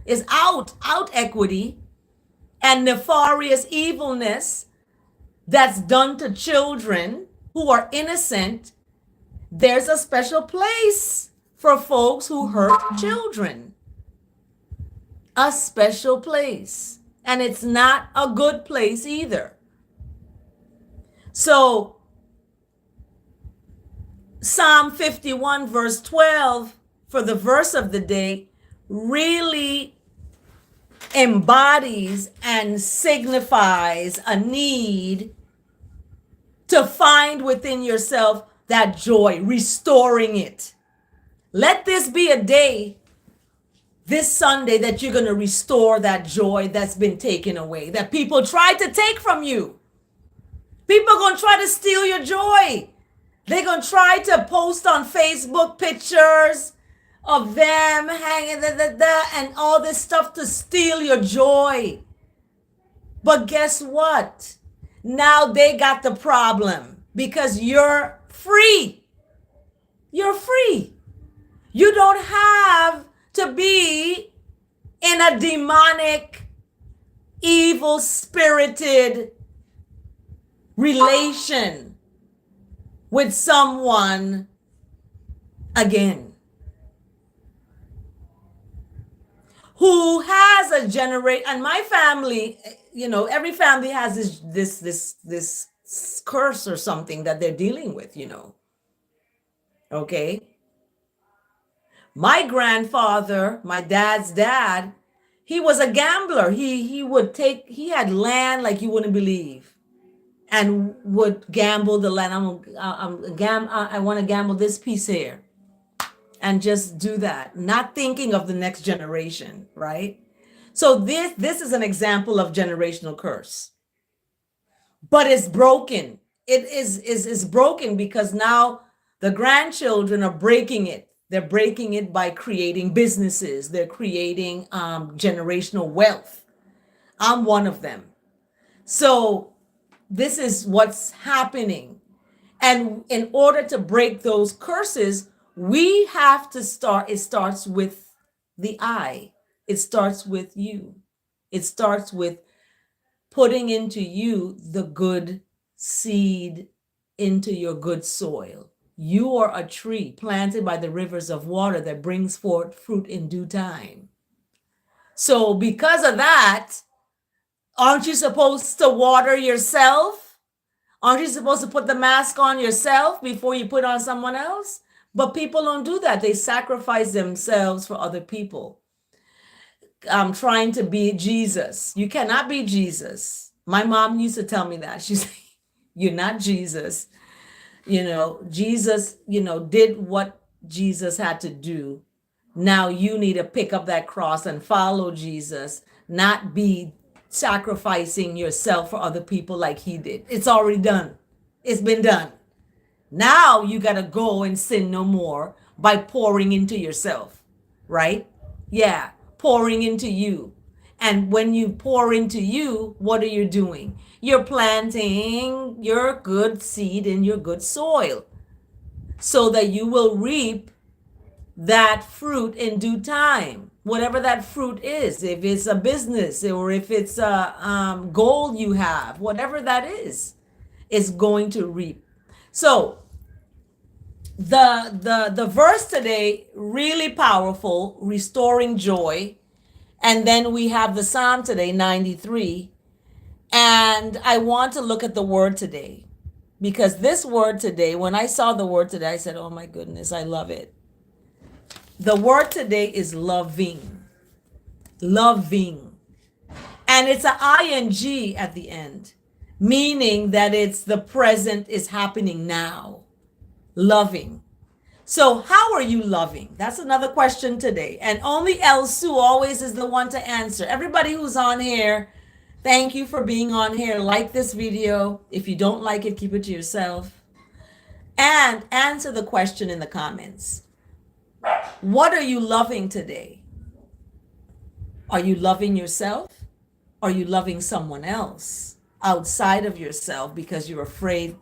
It's out equity and nefarious evilness that's done to children who are innocent. There's a special place for folks who hurt children. A special place. And it's not a good place either. So Psalm 51 verse 12 for the verse of the day really embodies and signifies a need to find within yourself that joy, restoring it. Let this be a day, this Sunday, that you're going to restore that joy that's been taken away, that people tried to take from you. People are going to try to steal your joy. They're going to try to post on Facebook pictures of them hanging and all this stuff to steal your joy. But guess what? Now they got the problem because you're free. You're free. You don't have to be in a demonic, evil-spirited relation with someone again who has a generation. And my family, every family has this curse or something that they're dealing with, okay. My grandfather, my dad's dad, he was a gambler. He had land like you wouldn't believe, and would gamble the land. I want to gamble this piece here, and just do that, not thinking of the next generation, right? So this is an example of generational curse, but it's broken. It is broken because now the grandchildren are breaking it. They're breaking it by creating businesses. They're creating generational wealth. I'm one of them. So this is what's happening. And in order to break those curses, we have to start. It starts with the I. It starts with you. It starts with putting into you the good seed into your good soil. You are a tree planted by the rivers of water that brings forth fruit in due time. So, because of that, aren't you supposed to water yourself? Aren't you supposed to put the mask on yourself before you put on someone else? But people don't do that. They sacrifice themselves for other people. Trying to be Jesus. You cannot be Jesus. My mom used to tell me that. She's like, you're not Jesus. Jesus, did what Jesus had to do. Now you need to pick up that cross and follow Jesus, not be sacrificing yourself for other people like he did. It's already done. It's been done. Now you got to go and sin no more by pouring into yourself, right? Yeah, pouring into you. And when you pour into you, what are you doing? You're planting your good seed in your good soil so that you will reap that fruit in due time, whatever that fruit is. If it's a business or if it's a goal you have, whatever that is going to reap. So the verse today, really powerful, restoring joy. And then we have the Psalm today, 93. And I want to look at the word today, because this word today, when I saw the word today, I said, oh my goodness, I love it. The word today is loving. Loving. And it's an ing at the end, meaning that it's the present is happening now. Loving. So how are you loving? That's another question today. And only El Sue always is the one to answer. Everybody who's on here, thank you for being on here. Like this video. If you don't like it, keep it to yourself. And answer the question in the comments. What are you loving today? Are you loving yourself? Are you loving someone else outside of yourself because you're afraid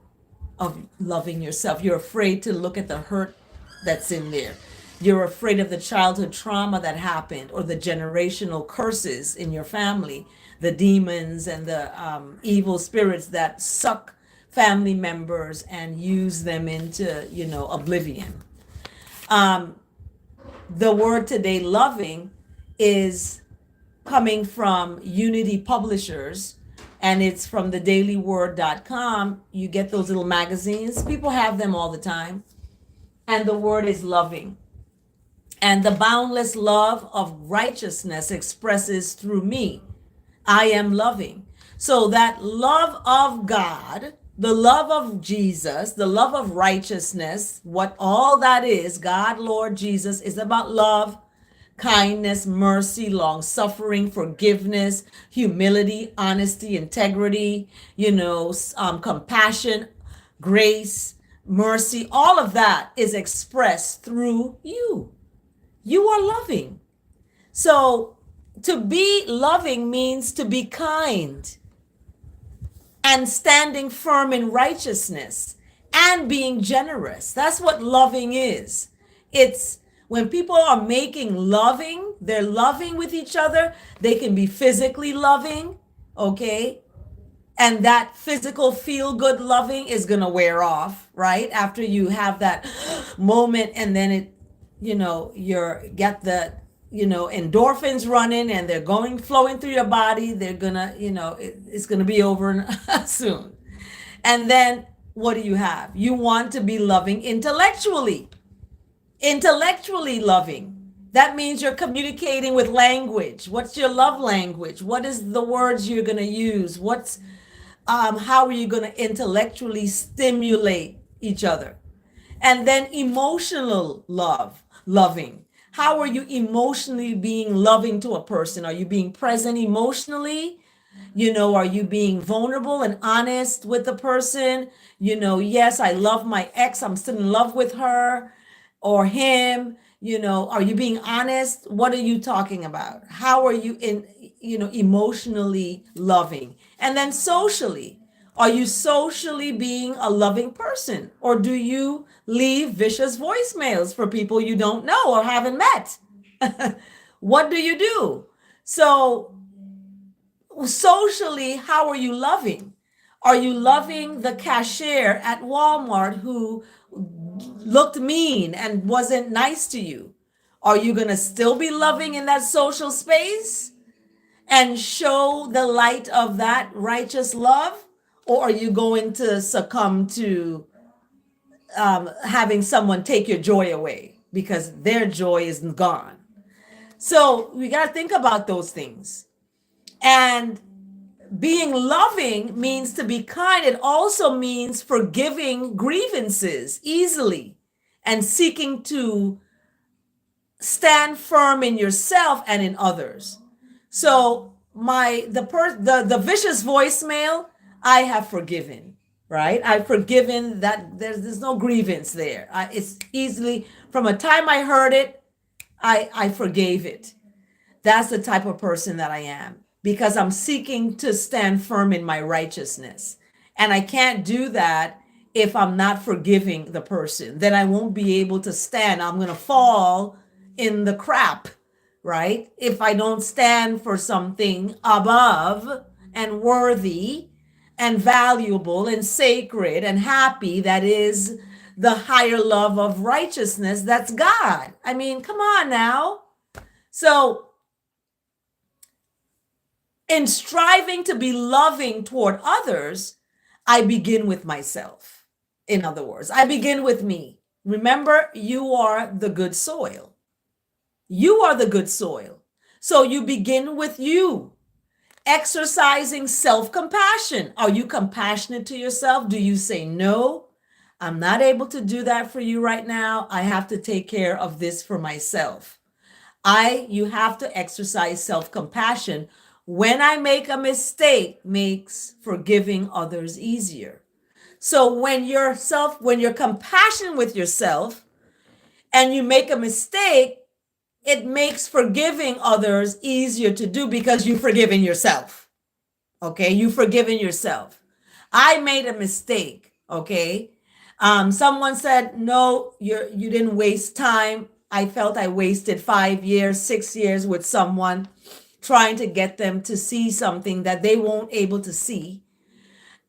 of loving yourself? You're afraid to look at the hurt that's in there. You're afraid of the childhood trauma that happened or the generational curses in your family, the demons and the evil spirits that suck family members and use them into, oblivion. The word today, loving, is coming from Unity Publishers, and it's from thedailyword.com. You get those little magazines. People have them all the time. And the word is loving. And the boundless love of righteousness expresses through me. I am loving. So that love of God, the love of Jesus, the love of righteousness, what all that is, God, Lord Jesus, is about love, kindness, mercy, long suffering, forgiveness, humility, honesty, integrity, compassion, grace, mercy. All of that is expressed through you. You are loving. So to be loving means to be kind and standing firm in righteousness and being generous. That's what loving is. It's when people are making loving, they're loving with each other. They can be physically loving, okay? And that physical feel good loving is going to wear off, right? After you have that moment, and then it, you're get the, endorphins running and they're flowing through your body. They're going to, it's going to be over soon. And then what do you have? You want to be loving intellectually loving. That means you're communicating with language. What's your love language? What is the words you're going to use? How are you going to intellectually stimulate each other? And then emotional loving. How are you emotionally being loving to a person? Are you being present emotionally? Are you being vulnerable and honest with the person? Yes, I love my ex. I'm still in love with her or him. Are you being honest? What are you talking about? How are you emotionally loving? And then socially, Are you socially being a loving person? Or do you leave vicious voicemails for people you don't know or haven't met? What do you do? So, socially, how are you loving? Are you loving the cashier at Walmart who looked mean and wasn't nice to you? Are you going to still be loving in that social space and show the light of that righteous love? Or are you going to succumb to having someone take your joy away because their joy is gone? So we got to think about those things. And being loving means to be kind. It also means forgiving grievances easily and seeking to stand firm in yourself and in others. So the vicious voicemail, I have forgiven, right? I've forgiven that. There's no grievance there. It's easily from a time I heard it, I forgave it. That's the type of person that I am because I'm seeking to stand firm in my righteousness. And I can't do that if I'm not forgiving the person. Then I won't be able to stand. I'm going to fall in the crap, right? If I don't stand for something above and worthy and valuable and sacred and happy, that is the higher love of righteousness, that's God. I mean, come on now. So, in striving to be loving toward others, I begin with myself. In other words, I begin with me. Remember, you are the good soil. You are the good soil. So you begin with you. Exercising self-compassion. Are you compassionate to yourself? Do you say, no, I'm not able to do that for you right now. I have to take care of this for myself. You have to exercise self-compassion. When I make a mistake, makes forgiving others easier. So when you're compassionate with yourself and you make a mistake, it makes forgiving others easier to do because you've forgiven yourself. Okay, you've forgiven yourself. I made a mistake. Okay, someone said, no, you didn't waste time. I felt I wasted 5 years, 6 years with someone trying to get them to see something that they won't able to see.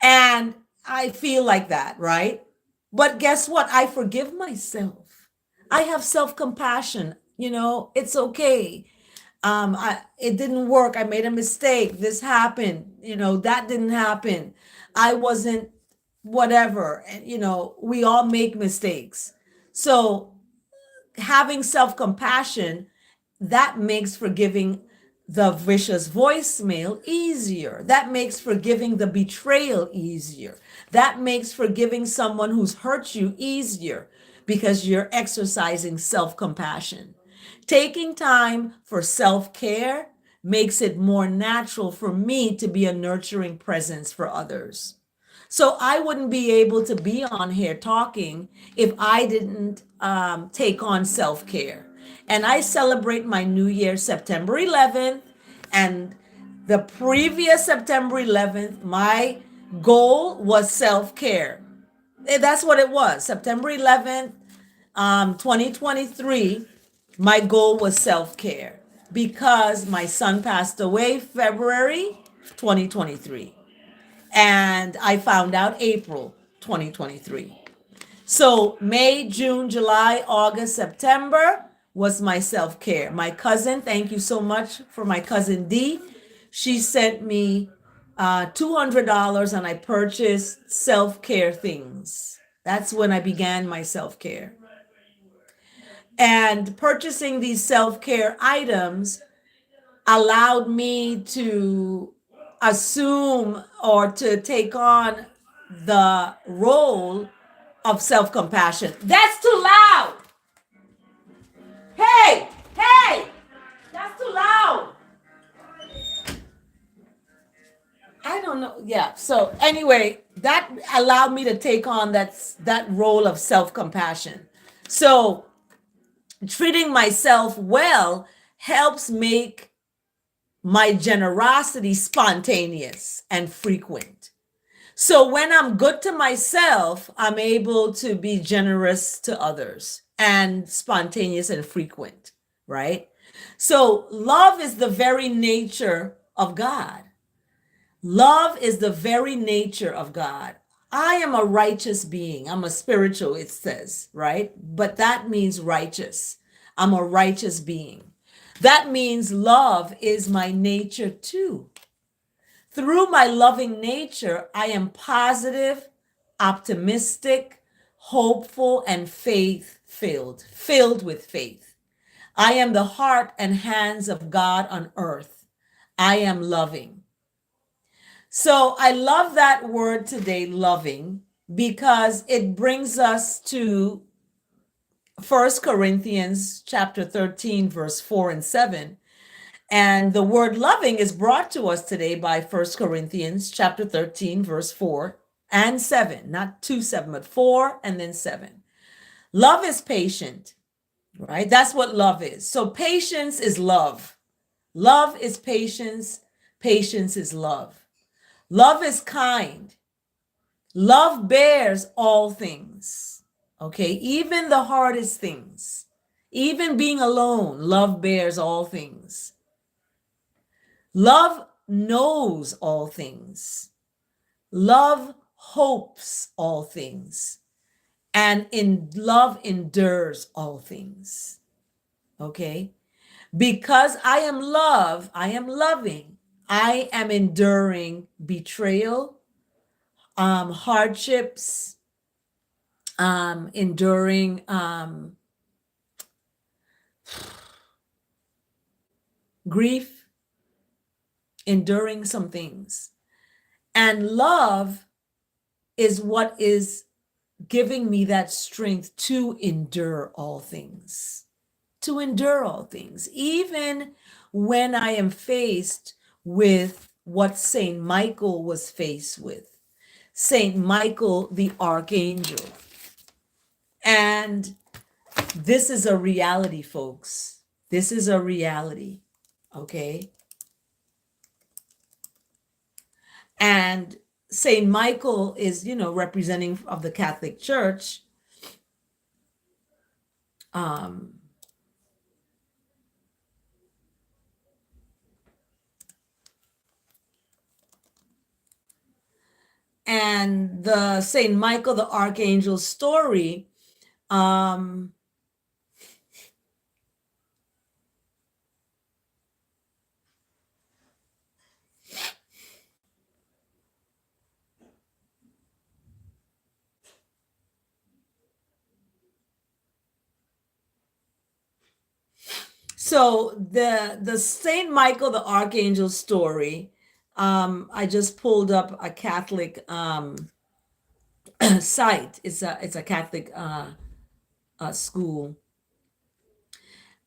And I feel like that, right? But guess what? I forgive myself. I have self-compassion. It's okay. It didn't work. I made a mistake. This happened. That didn't happen. I wasn't whatever. And, we all make mistakes. So having self-compassion, that makes forgiving the vicious voicemail easier. That makes forgiving the betrayal easier. That makes forgiving someone who's hurt you easier because you're exercising self-compassion. Taking time for self-care makes it more natural for me to be a nurturing presence for others. So I wouldn't be able to be on here talking if I didn't take on self-care. And I celebrate my New Year September 11th. And the previous September 11th, my goal was self-care. That's what it was. September 11th, 2023, my goal was self-care because my son passed away February 2023. And I found out April 2023. So May, June, July, August, September was my self-care. My cousin, thank you so much for my cousin D. She sent me $200 and I purchased self-care things. That's when I began my self-care. And purchasing these self-care items allowed me to assume or to take on the role of self-compassion. That's too loud. Hey, that's too loud. I don't know. Yeah. So anyway, that allowed me to take on that role of self-compassion. So treating myself well helps make my generosity spontaneous and frequent. So when I'm good to myself, I'm able to be generous to others and spontaneous and frequent, right? So love is the very nature of God. Love is the very nature of God. I am a righteous being. I'm a spiritual, it says, right? But that means righteous. I'm a righteous being. That means love is my nature too. Through my loving nature, I am positive, optimistic, hopeful, and faith filled with faith. I am the heart and hands of God on earth. I am loving. So I love that word today, loving, because it brings us to 1 Corinthians chapter 13, verse 4 and 7. And the word loving is brought to us today by 1 Corinthians chapter 13, verse 4 and 7, not 2, 7, but 4 and then 7. Love is patient, right? That's what love is. So patience is love. Love is patience. Patience is love. Love is kind. Love bears all things. Okay, even the hardest things, even being alone, love bears all things. Love knows all things. Love hopes all things. And in love endures all things. Okay? Because I am love, I am loving, I am enduring betrayal, hardships, enduring grief, enduring some things. And love is what is giving me that strength to endure all things, to endure all things, even when I am faced with what Saint Michael was faced with. Saint Michael, the archangel. And this is a reality, folks. This is a reality. Okay. And Saint Michael is, representing of the Catholic Church. And the Saint Michael the Archangel story, so the Saint Michael the Archangel story, I just pulled up a Catholic site. It's a Catholic school,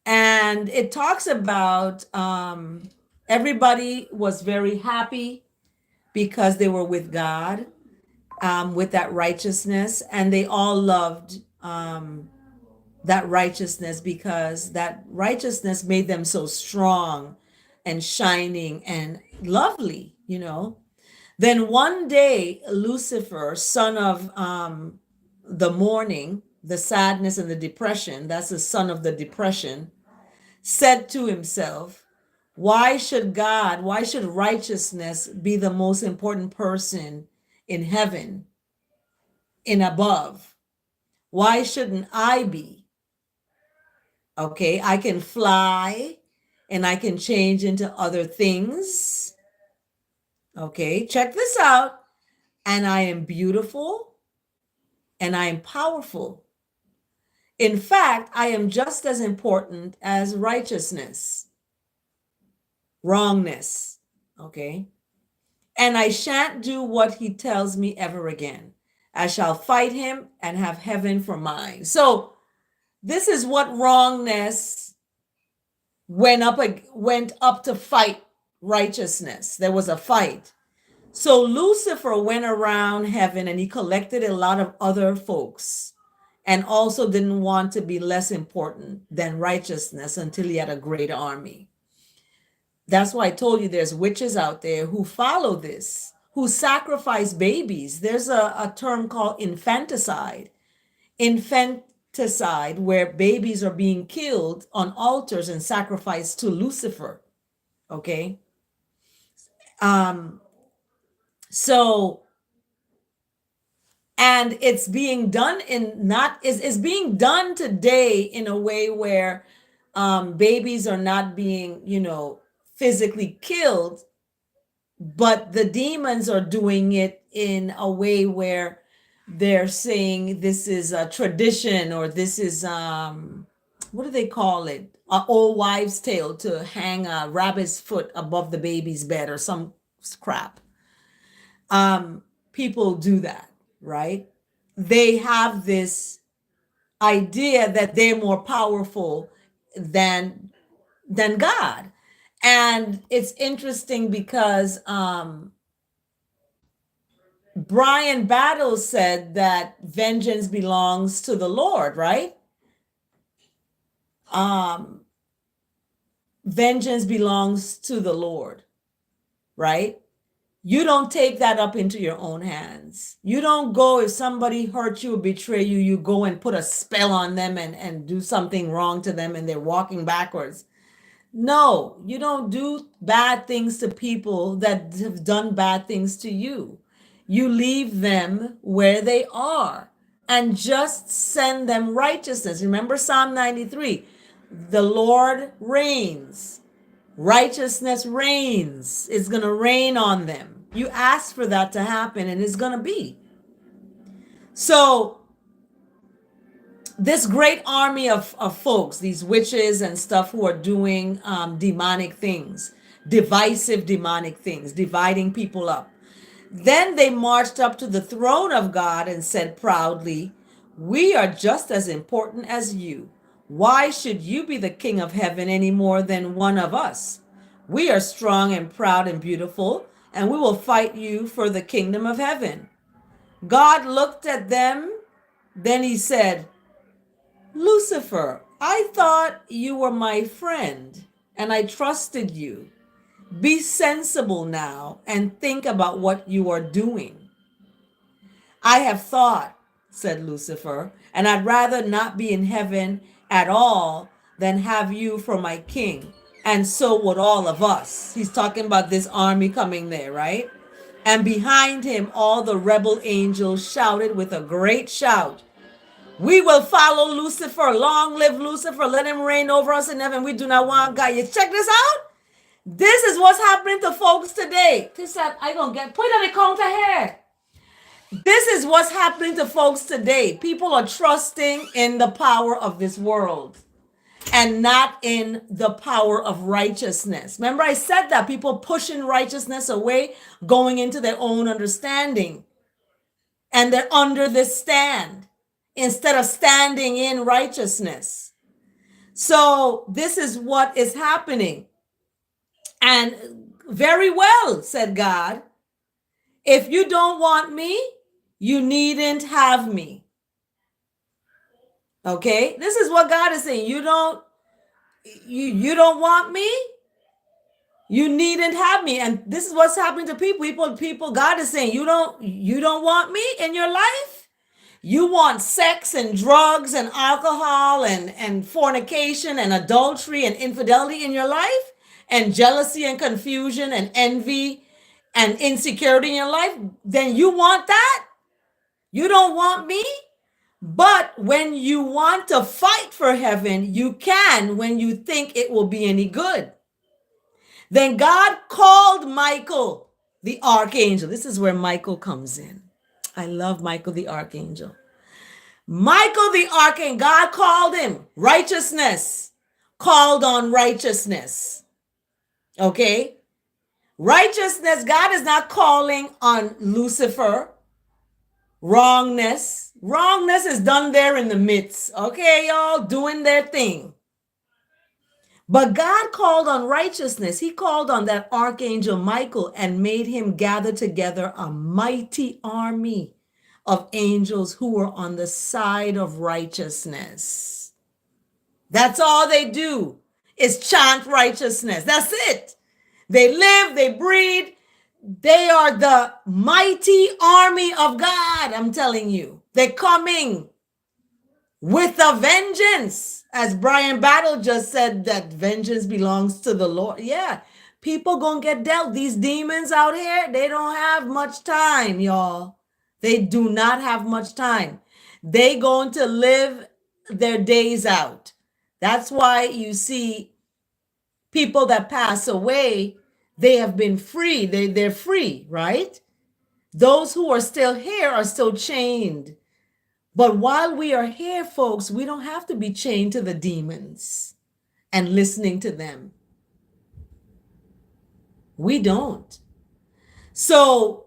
and it talks about everybody was very happy because they were with God, with that righteousness, and they all loved that righteousness because that righteousness made them so strong and shining and lovely. Then one day, Lucifer, son of the morning, the sadness and the depression, that's the son of the depression, said to himself, why should righteousness be the most important person in heaven, in above? Why shouldn't I be? Okay, I can fly and I can change into other things. Okay, check this out. And I am beautiful and I am powerful. In fact, I am just as important as righteousness, wrongness. Okay, and I shan't do what he tells me ever again. I shall fight him and have heaven for mine. So this is what wrongness went up to fight righteousness. There was a fight. So Lucifer went around heaven and he collected a lot of other folks and also didn't want to be less important than righteousness until he had a great army. That's why I told you there's witches out there who follow this, who sacrifice babies. There's a term called infanticide. Infanticide, where babies are being killed on altars and sacrificed to Lucifer. Okay. Um, so, and it's being done in not is being done today in a way where babies are not being, physically killed, but the demons are doing it in a way where they're saying this is a tradition, or this is what do they call it, a old wives tale, to hang a rabbit's foot above the baby's bed or some crap. People do that, right? They have this idea that they're more powerful than God. And it's interesting because Brian Battles said that vengeance belongs to the Lord, right? Vengeance belongs to the Lord, right? You don't take that up into your own hands. You don't go, if somebody hurt you or betray you, you go and put a spell on them and do something wrong to them and they're walking backwards. No, you don't do bad things to people that have done bad things to you. You leave them where they are and just send them righteousness. Remember Psalm 93, the Lord reigns. Righteousness reigns. It's going to rain on them. You ask for that to happen, and it's going to be. So this great army of folks, these witches and stuff, who are doing demonic things, divisive demonic things, dividing people up. Then they marched up to the throne of God and said proudly, "We are just as important as you. Why should you be the king of heaven any more than one of us? We are strong and proud and beautiful, and we will fight you for the kingdom of heaven." God looked at them, then he said, "Lucifer, I thought you were my friend, and I trusted you. Be sensible now and think about what you are doing." "I have thought," said Lucifer, "and I'd rather not be in heaven at all than have you for my king. And so would all of us." He's talking about this army coming there, right? And behind him, all the rebel angels shouted with a great shout, "We will follow Lucifer. Long live Lucifer. Let him reign over us in heaven. We do not want God." You check this out? This is what's happening to folks today. This I gonna get put on the counter here. This is what's happening to folks today. People are trusting in the power of this world and not in the power of righteousness. Remember, I said that people pushing righteousness away, going into their own understanding, and they're under this stand instead of standing in righteousness. So this is what is happening. And very well, said God, if you don't want me, you needn't have me. Okay, this is what God is saying. You don't want me, you needn't have me. And this is what's happening to people. God is saying, you don't want me in your life. You want sex and drugs and alcohol and fornication and adultery and infidelity in your life, and jealousy and confusion and envy and insecurity in your life. Then you want that? You don't want me? But when you want to fight for heaven, you can, when you think it will be any good. Then God called Michael, the archangel. This is where Michael comes in. I love Michael, the archangel. Michael, the archangel, God called him. Righteousness. Called on righteousness. Okay? Righteousness, God is not calling on Lucifer. Wrongness. Wrongness is done there in the midst. Okay, y'all, doing their thing. But God called on righteousness. He called on that archangel Michael and made him gather together a mighty army of angels who were on the side of righteousness. That's all they do, is chant righteousness. That's it. They live, they breathe, They are the mighty army of God. I'm telling you, they're coming with a vengeance. As Brian Battle just said, that vengeance belongs to the Lord. Yeah, people gonna get dealt. These demons out here, they don't have much time, y'all. They do not have much time. They going to live their days out. That's why you see people that pass away, they have been free. They're free, right? Those who are still here are still chained. But while we are here, folks, we don't have to be chained to the demons and listening to them. We don't. So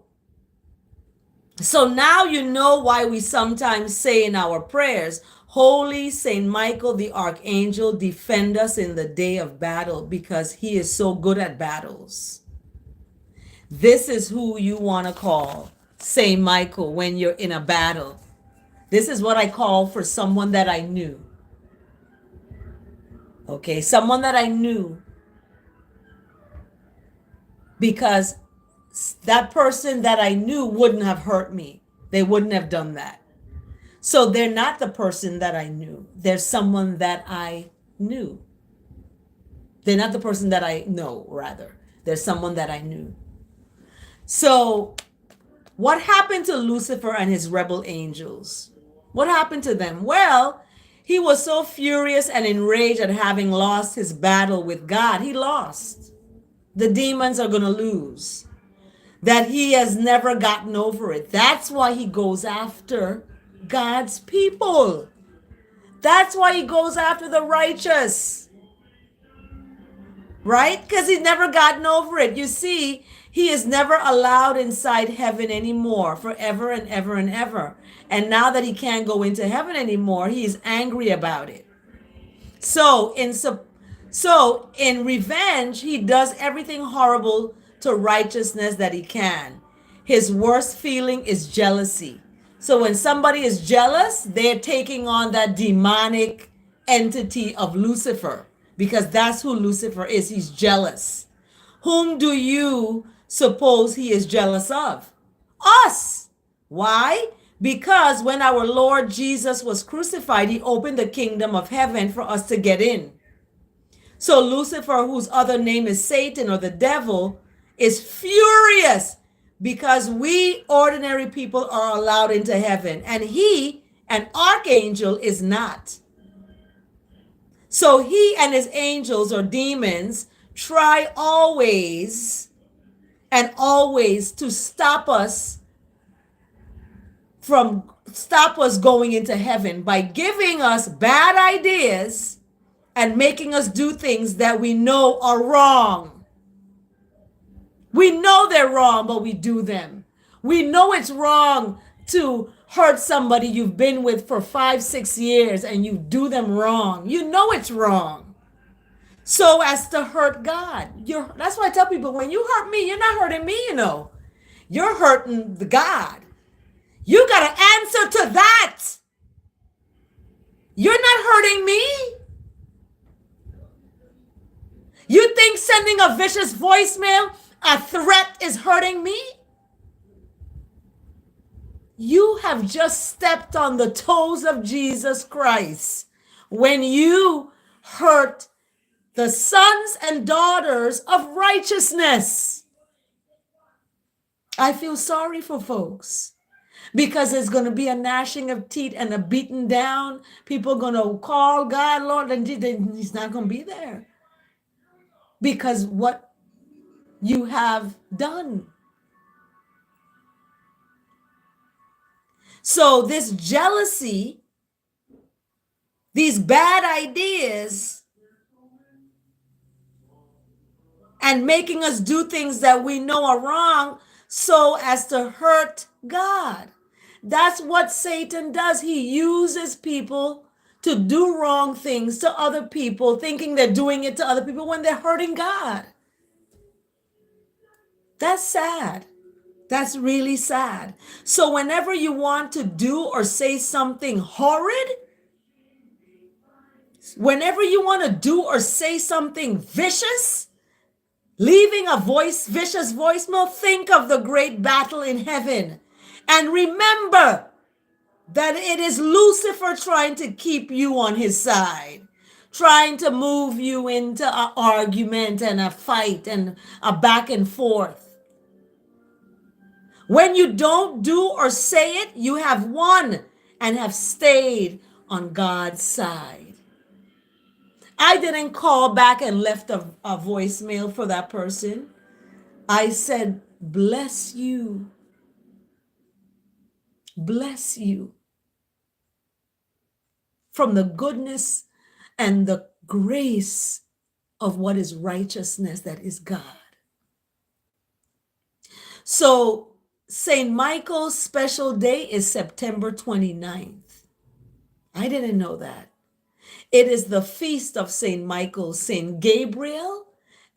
now you know why we sometimes say in our prayers, Holy Saint Michael the Archangel, defend us in the day of battle, because he is so good at battles. This is who you want to call Saint Michael when you're in a battle. This is what I call for someone that I knew. Okay, someone that I knew, because that person that I knew wouldn't have hurt me. They wouldn't have done that. So they're not the person that I knew. They're someone that I knew. They're not the person that I know, rather. They're someone that I knew. So what happened to Lucifer and his rebel angels? What happened to them? Well, he was so furious and enraged at having lost his battle with God. He lost. The demons are going to lose. That he has never gotten over it. That's why he goes after God's people. That's why he goes after the righteous. Right? Because he's never gotten over it. You see, he is never allowed inside heaven anymore, forever and ever and ever. And now that he can't go into heaven anymore, he is angry about it. So in revenge, he does everything horrible to righteousness that he can. His worst feeling is jealousy. So when somebody is jealous, they're taking on that demonic entity of Lucifer, because that's who Lucifer is. He's jealous. Whom do you suppose he is jealous of? Us. Why? Because when our Lord Jesus was crucified, he opened the kingdom of heaven for us to get in. So Lucifer, whose other name is Satan or the devil, is furious because we ordinary people are allowed into heaven, and he, an archangel, is not. So he and his angels or demons try always and always to stop us going into heaven by giving us bad ideas and making us do things that we know are wrong. We know they're wrong, but we do them. We know it's wrong to hurt somebody you've been with for 5-6 years and you do them wrong. You know it's wrong. So as to hurt God. That's why I tell people, when you hurt me, you're not hurting me, you know. You're hurting the God. You got to answer to that. You're not hurting me. You think sending a vicious voicemail, a threat, is hurting me? You have just stepped on the toes of Jesus Christ when you hurt the sons and daughters of righteousness. I feel sorry for folks, because there's going to be a gnashing of teeth and a beating down. People are going to call God, Lord, and he's not going to be there because what you have done. So this jealousy, these bad ideas, and making us do things that we know are wrong so as to hurt God. That's what Satan does. He uses people to do wrong things to other people, thinking they're doing it to other people when they're hurting God. That's sad. That's really sad. So whenever you want to do or say something horrid, whenever you want to do or say something vicious, leaving a vicious voicemail, think of the great battle in heaven. And remember that it is Lucifer trying to keep you on his side, trying to move you into an argument and a fight and a back and forth. When you don't do or say it, you have won and have stayed on God's side. I didn't call back and left a voicemail for that person. I said, bless you. Bless you. From the goodness and the grace of what is righteousness, that is God. So St. Michael's special day is September 29th. I didn't know that. It is the feast of St. Michael, St. Gabriel,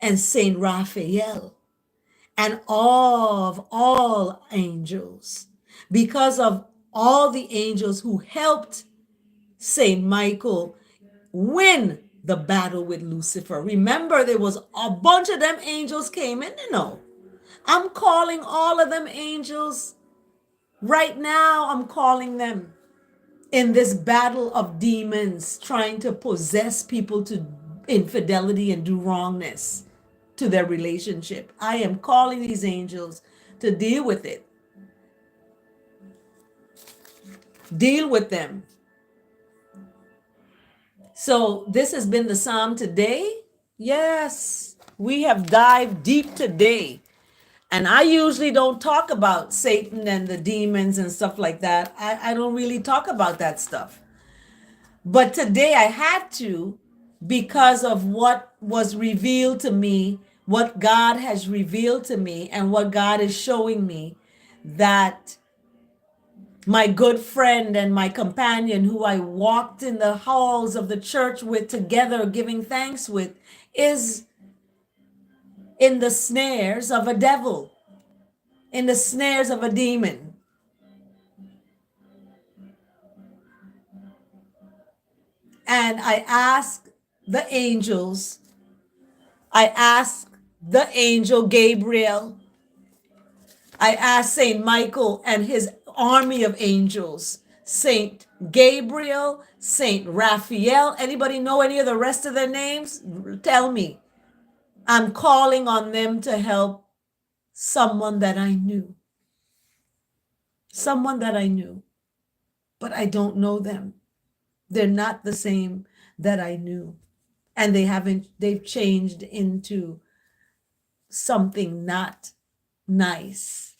and St. Raphael, and all angels, because of all the angels who helped St. Michael win the battle with Lucifer. Remember, there was a bunch of them angels came in, I'm calling all of them angels right now. I'm calling them in this battle of demons trying to possess people to infidelity and do wrongness to their relationship. I am calling these angels to deal with it. Deal with them. So this has been the Psalm today. Yes, we have dived deep today. And I usually don't talk about Satan and the demons and stuff like that. I don't really talk about that stuff. But today I had to, because of what was revealed to me, what God has revealed to me, and what God is showing me, that my good friend and my companion, who I walked in the halls of the church with together, giving thanks with, is in the snares of a devil, in the snares of a demon. And I asked the angels, I asked the angel Gabriel, I asked Saint Michael and his army of angels, Saint Gabriel, Saint Raphael. Anybody know any of the rest of their names? Tell me. I'm calling on them to help someone that I knew. Someone that I knew, but I don't know them. They're not the same that I knew. And they've changed into something not nice.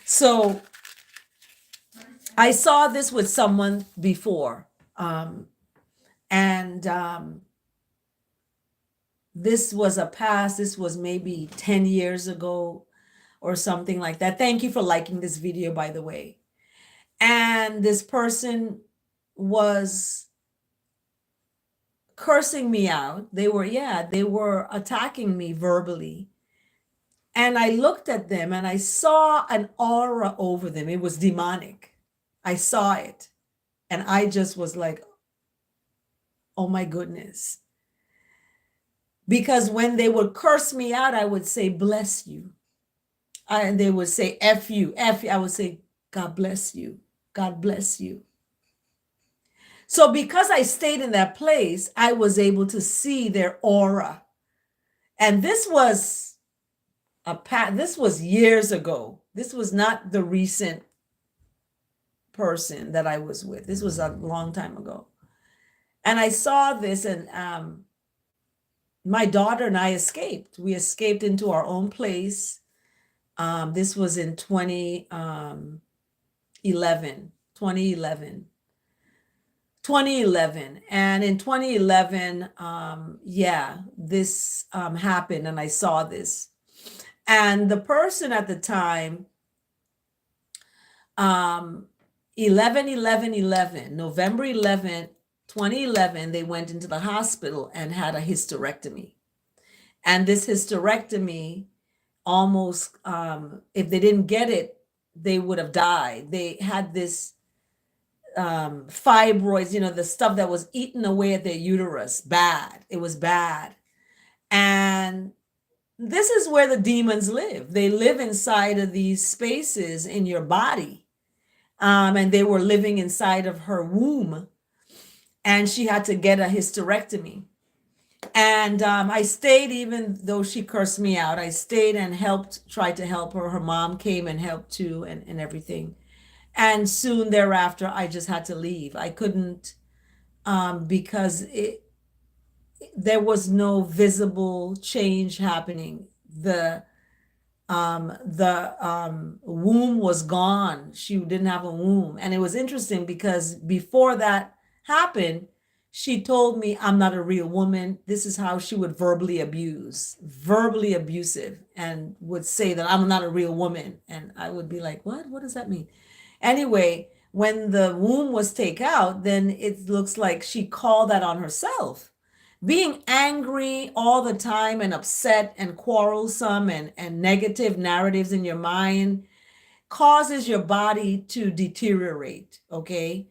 So I saw this with someone before. This was maybe 10 years ago or something like that. Thank you for liking this video, by the way. And this person was cursing me out. They were attacking me verbally. And I looked at them and I saw an aura over them. It was demonic. I saw it. And I just was like, oh my goodness. Because when they would curse me out, I would say, bless you. And they would say, F you, F you. I would say, God bless you. God bless you. So because I stayed in that place, I was able to see their aura. And this was years ago. This was not the recent person that I was with. This was a long time ago. And I saw this, and my daughter and I escaped. We escaped into our own place. This was in 2011. And in 2011, this happened, and I saw this. And the person at the time, 11/11/11, November 11th, 2011, they went into the hospital and had a hysterectomy. And this hysterectomy almost, if they didn't get it, they would have died. They had this fibroids, the stuff that was eaten away at their uterus. Bad. It was bad. And this is where the demons live. They live inside of these spaces in your body. And they were living inside of her womb. And she had to get a hysterectomy. And I stayed, even though she cursed me out. I stayed and tried to help her. Her mom came and helped too, and everything. And soon thereafter, I just had to leave. I couldn't, because there was no visible change happening. The womb was gone. She didn't have a womb. And it was interesting because before that happened, she told me I'm not a real woman. This is how she would verbally abusive, and would say that I'm not a real woman. And I would be like, what? What does that mean? Anyway, when the womb was taken out, then it looks like she called that on herself. Being angry all the time and upset and quarrelsome and negative narratives in your mind causes your body to deteriorate, okay?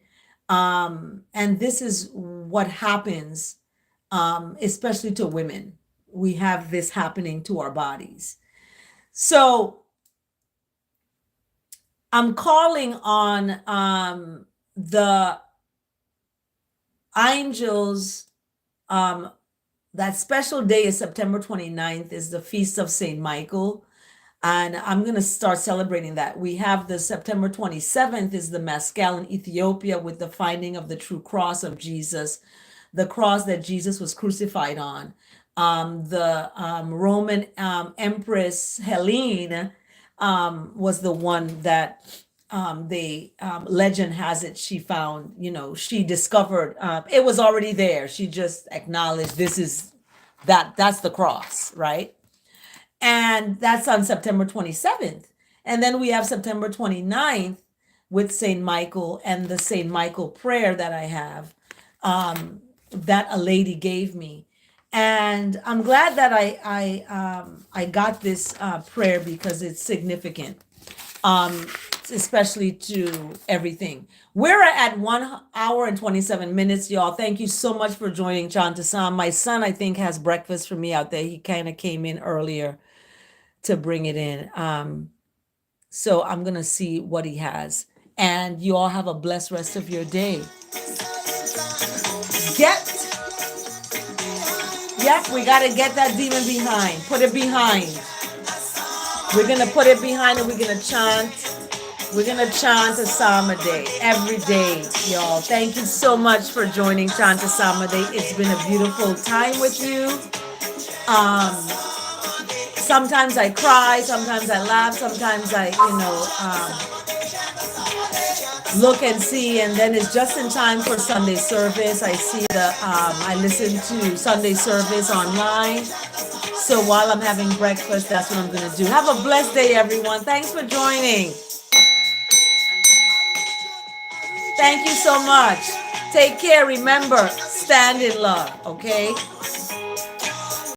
And this is what happens, especially to women. We have this happening to our bodies. So I'm calling on the angels. That special day is September 29th, is the Feast of St. Michael. And I'm going to start celebrating that. We have the September 27th is the Maskell in Ethiopia, with the finding of the true cross of Jesus, the cross that Jesus was crucified on. The Roman Empress Helene was the one that legend has it, she found, she discovered, it was already there. She just acknowledged that's the cross, right? And that's on September 27th. And then we have September 29th with St. Michael, and the St. Michael prayer that I have, that a lady gave me. And I'm glad that I got this prayer, because it's significant, especially to everything. We're at 1 hour and 27 minutes, y'all. Thank you so much for joining Chant A Psalm. My son, I think, has breakfast for me out there. He kind of came in earlier to bring it in. So I'm going to see what he has. And you all have a blessed rest of your day. Yep, we got to get that demon behind. Put it behind. We're going to put it behind, and we're going to chant. We're going to chant a psalm a day, every day, y'all. Thank you so much for joining Chant A Psalm A Day. It's been a beautiful time with you. Sometimes I cry, sometimes I laugh, sometimes I, look and see, and then it's just in time for Sunday service. I see I listen to Sunday service online. So while I'm having breakfast, that's what I'm going to do. Have a blessed day, everyone. Thanks for joining. Thank you so much. Take care. Remember, stand in love, okay?